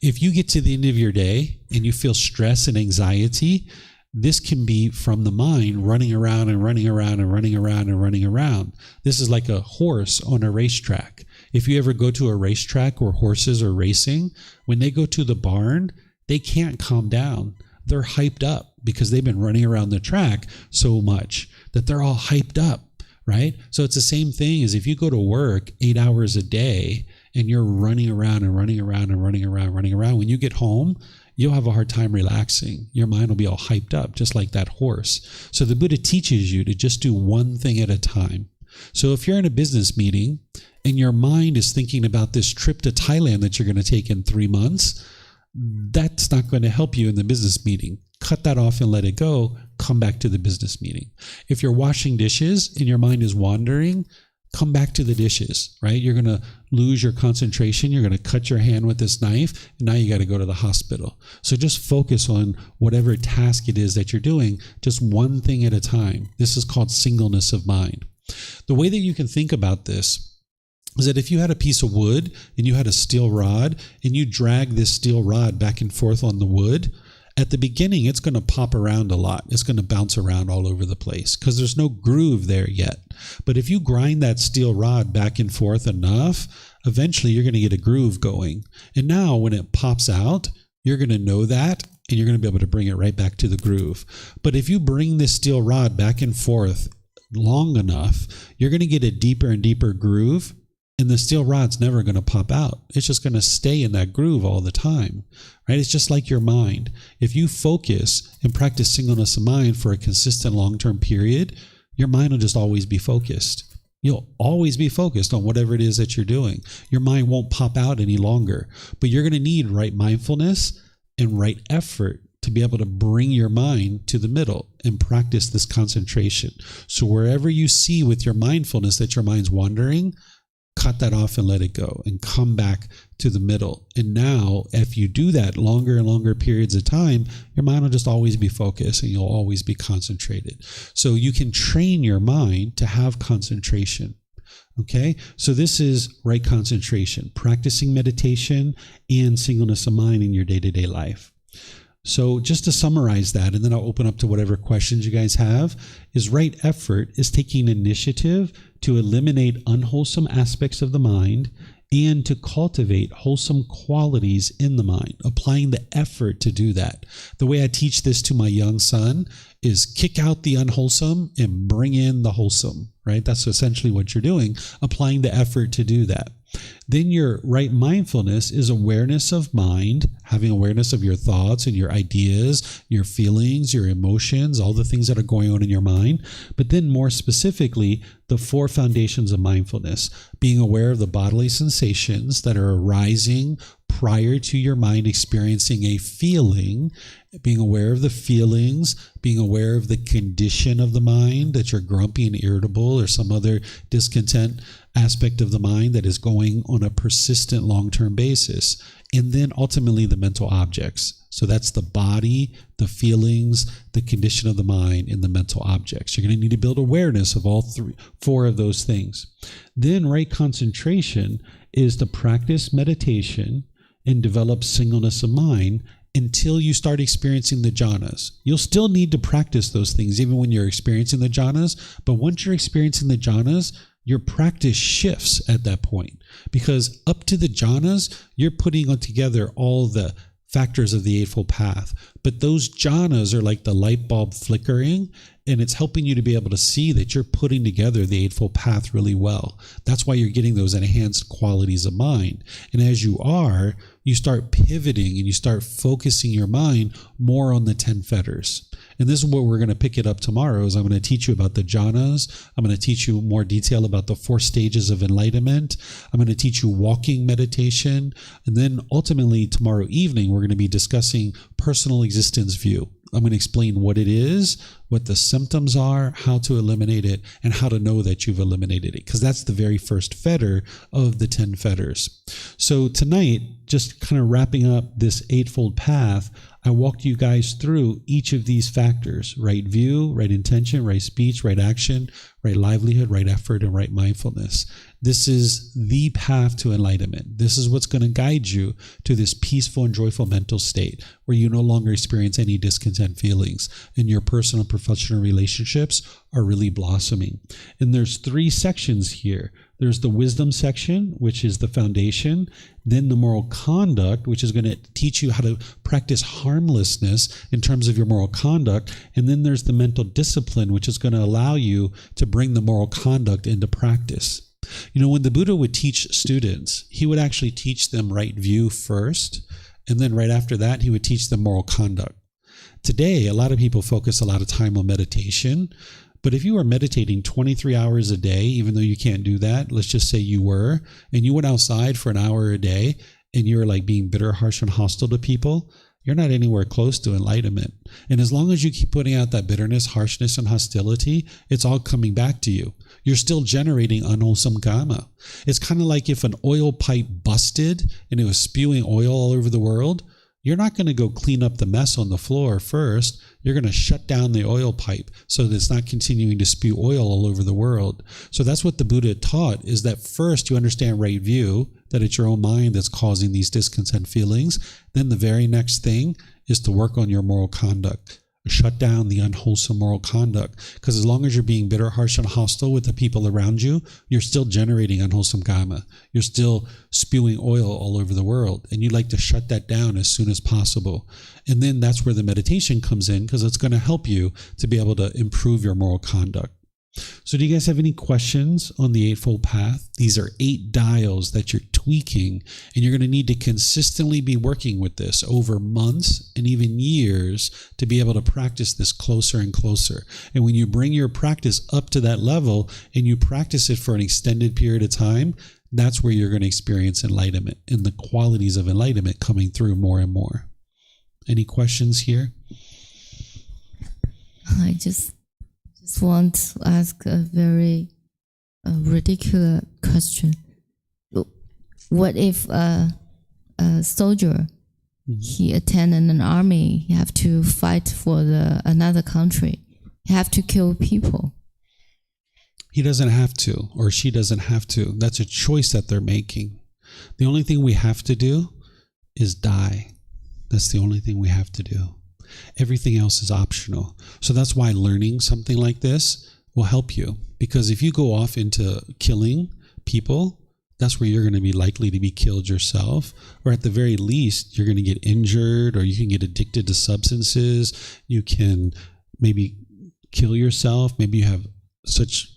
[SPEAKER 1] If you get to the end of your day and you feel stress and anxiety, This can be from the mind running around and running around and running around and running around. This is like a horse on a racetrack. If you ever go to a racetrack where horses are racing, when they go to the barn, they can't calm down. They're hyped up because they've been running around the track so much that they're all hyped up, right? So it's the same thing as if you go to work 8 hours a day and you're running around and running around and running around, running around. When you get home, you'll have a hard time relaxing. Your mind will be all hyped up, just like that horse. So the Buddha teaches you to just do one thing at a time. So if you're in a business meeting and your mind is thinking about this trip to Thailand that you're going to take in 3 months, that's not going to help you in the business meeting. Cut that off and let it go. Come back to the business meeting. If you're washing dishes and your mind is wandering, come back to the dishes, right? You're going to lose your concentration. You're going to cut your hand with this knife, and now you got to go to the hospital. So just focus on whatever task it is that you're doing, just one thing at a time. This is called singleness of mind. The way that you can think about this is that if you had a piece of wood and you had a steel rod and you drag this steel rod back and forth on the wood, at the beginning, it's going to pop around a lot. It's going to bounce around all over the place because there's no groove there yet. But if you grind that steel rod back and forth enough, eventually you're going to get a groove going. And now when it pops out, you're going to know that and you're going to be able to bring it right back to the groove. But if you bring this steel rod back and forth long enough, you're going to get a deeper and deeper groove. And the steel rod's never going to pop out. It's just going to stay in that groove all the time, right? It's just like your mind. If you focus and practice singleness of mind for a consistent long-term period, your mind will just always be focused. You'll always be focused on whatever it is that you're doing. Your mind won't pop out any longer, but you're going to need right mindfulness and right effort to be able to bring your mind to the middle and practice this concentration. So wherever you see with your mindfulness that your mind's wandering, cut that off and let it go and come back to the middle. And now, if you do that longer and longer periods of time, your mind will just always be focused and you'll always be concentrated. So you can train your mind to have concentration. Okay, so this is right concentration, practicing meditation and singleness of mind in your day-to-day life. So just to summarize that, and then I'll open up to whatever questions you guys have, is right effort is taking initiative to eliminate unwholesome aspects of the mind and to cultivate wholesome qualities in the mind, applying the effort to do that. The way I teach this to my young son is kick out the unwholesome and bring in the wholesome, right? That's essentially what you're doing, applying the effort to do that. Then your right mindfulness is awareness of mind, having awareness of your thoughts and your ideas, your feelings, your emotions, all the things that are going on in your mind. But then more specifically, the 4 foundations of mindfulness, being aware of the bodily sensations that are arising prior to your mind experiencing a feeling, being aware of the feelings, being aware of the condition of the mind, that you're grumpy and irritable or some other discontent aspect of the mind that is going on a persistent long-term basis. And then ultimately the mental objects. So that's the body, the feelings, the condition of the mind, and the mental objects. You're going to need to build awareness of all 4 of those things. Then right concentration is to practice meditation and develop singleness of mind until you start experiencing the jhanas. You'll still need to practice those things even when you're experiencing the jhanas, but once you're experiencing the jhanas, your practice shifts at that point, because up to the jhanas, you're putting together all the factors of the Eightfold Path. But those jhanas are like the light bulb flickering, and it's helping you to be able to see that you're putting together the Eightfold Path really well. That's why you're getting those enhanced qualities of mind. And as you are, you start pivoting and you start focusing your mind more on the 10 fetters. And this is what we're going to pick it up tomorrow, is I'm going to teach you about the jhanas. I'm going to teach you more detail about the 4 stages of enlightenment. I'm going to teach you walking meditation. And then ultimately tomorrow evening, we're going to be discussing personal existence view. I'm going to explain what it is, what the symptoms are, how to eliminate it, and how to know that you've eliminated it, because that's the very first fetter of the 10 fetters. So tonight, just kind of wrapping up this eightfold path, I walked you guys through each of these factors: right view, right intention, right speech, right action, right livelihood, right effort, and right mindfulness. This is the path to enlightenment. This is what's going to guide you to this peaceful and joyful mental state where you no longer experience any discontent feelings and your personal and professional relationships are really blossoming. And there's 3 sections here. There's the wisdom section, which is the foundation, then the moral conduct, which is going to teach you how to practice harmlessness in terms of your moral conduct, and then there's the mental discipline, which is going to allow you to bring the moral conduct into practice. You know, when the Buddha would teach students, he would actually teach them right view first, and then right after that, he would teach them moral conduct. Today, a lot of people focus a lot of time on meditation, but if you are meditating 23 hours a day, even though you can't do that, let's just say you were, and you went outside for an hour a day, and you're like being bitter, harsh, and hostile to people, you're not anywhere close to enlightenment. And as long as you keep putting out that bitterness, harshness, and hostility, it's all coming back to you. You're still generating unwholesome karma. It's kind of like if an oil pipe busted and it was spewing oil all over the world, you're not going to go clean up the mess on the floor first. You're going to shut down the oil pipe so that it's not continuing to spew oil all over the world. So that's what the Buddha taught, is that first you understand right view, that it's your own mind that's causing these discontent feelings. Then the very next thing is to work on your moral conduct. Shut down the unwholesome moral conduct. Because as long as you're being bitter, harsh, and hostile with the people around you, you're still generating unwholesome karma. You're still spewing oil all over the world. And you'd like to shut that down as soon as possible. And then that's where the meditation comes in, because it's going to help you to be able to improve your moral conduct. So do you guys have any questions on the Eightfold Path? These are 8 dials that you're tweaking, and you're going to need to consistently be working with this over months and even years to be able to practice this closer and closer. And when you bring your practice up to that level and you practice it for an extended period of time, that's where you're going to experience enlightenment and the qualities of enlightenment coming through more and more. Any questions here?
[SPEAKER 2] I just want to ask a very ridiculous question. What if a soldier, he attended an army, he have to fight for another country, he have to kill people?
[SPEAKER 1] He doesn't have to, or she doesn't have to. That's a choice that they're making. The only thing we have to do is die. That's the only thing we have to do. Everything else is optional. So that's why learning something like this will help you. Because if you go off into killing people, that's where you're going to be likely to be killed yourself. Or at the very least, you're going to get injured, or you can get addicted to substances. You can maybe kill yourself. Maybe you have such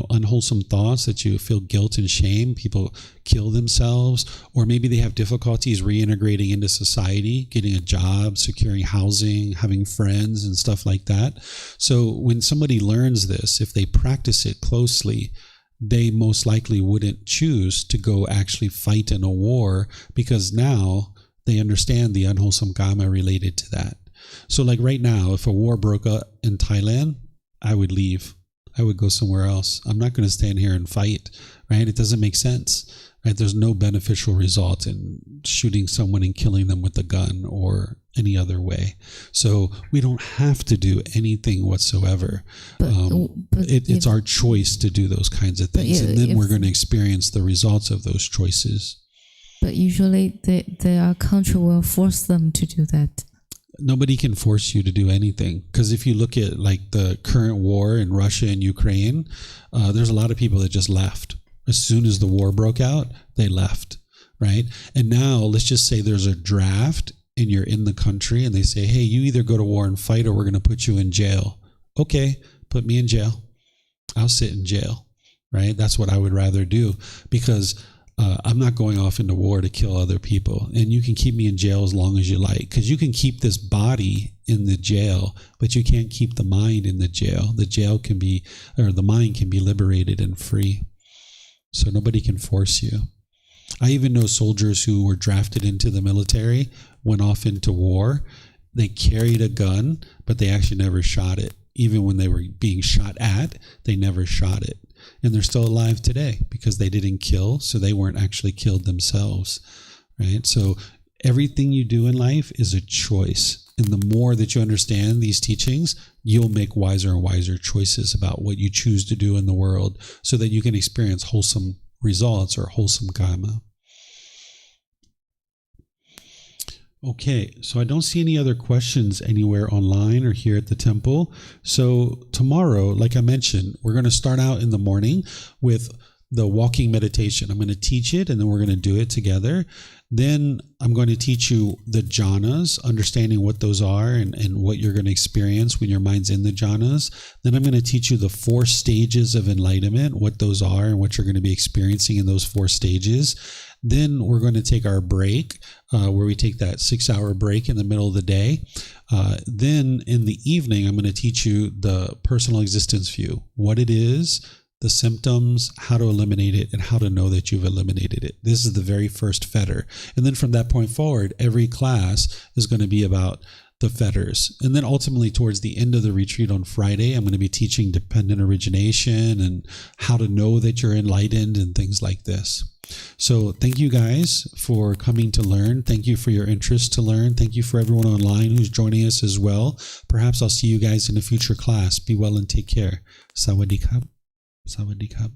[SPEAKER 1] unwholesome thoughts that you feel guilt and shame. People kill themselves, or maybe they have difficulties reintegrating into society, getting a job, securing housing, having friends and stuff like that. So when somebody learns this, if they practice it closely, they most likely wouldn't choose to go actually fight in a war, because now they understand the unwholesome karma related to that. So like right now, if a war broke out in Thailand, I would leave. I would go somewhere else. I'm not going to stand here and fight, right? It doesn't make sense, right? There's no beneficial result in shooting someone and killing them with a gun or any other way. So we don't have to do anything whatsoever. It's our choice to do those kinds of things. And then we're going to experience the results of those choices.
[SPEAKER 2] But usually their country will force them to do that.
[SPEAKER 1] Nobody can force you to do anything, because if you look at like the current war in Russia and Ukraine, there's a lot of people that just left. As soon as the war broke out, they left, right? And now let's just say there's a draft and you're in the country and they say, hey, you either go to war and fight or we're going to put you in jail. Okay, put me in jail. I'll sit in jail, right? That's what I would rather do, because I'm not going off into war to kill other people. And you can keep me in jail as long as you like, because you can keep this body in the jail, but you can't keep the mind in the jail. The jail can be, or the mind can be liberated and free. So nobody can force you. I even know soldiers who were drafted into the military, went off into war. They carried a gun, but they actually never shot it. even when they were being shot at, they never shot it. And they're still alive today because they didn't kill, so they weren't actually killed themselves, right? So everything you do in life is a choice. And the more that you understand these teachings, you'll make wiser and wiser choices about what you choose to do in the world so that you can experience wholesome results or wholesome karma. Okay, so I don't see any other questions anywhere online or here at the temple. So tomorrow, like I mentioned, we're going to start out in the morning with the walking meditation. I'm going to teach it, and then we're going to do it together. Then I'm going to teach you the jhanas, understanding what those are and what you're going to experience when your mind's in the jhanas. Then I'm going to teach you the 4 stages of enlightenment, what those are and what you're going to be experiencing in those 4 stages. Then we're going to take our break, where we take that 6-hour break in the middle of the day. Then in the evening, I'm going to teach you the personal existence view, what it is, the symptoms, how to eliminate it, and how to know that you've eliminated it. This is the very first fetter. And then from that point forward, every class is going to be about the fetters. And then ultimately towards the end of the retreat on Friday, I'm going to be teaching dependent origination and how to know that you're enlightened and things like this. So thank you guys for coming to learn. Thank you for your interest to learn. Thank you for everyone online who's joining us as well. Perhaps I'll see you guys in a future class. Be well and take care. Sawadee krap. Sawadee krap.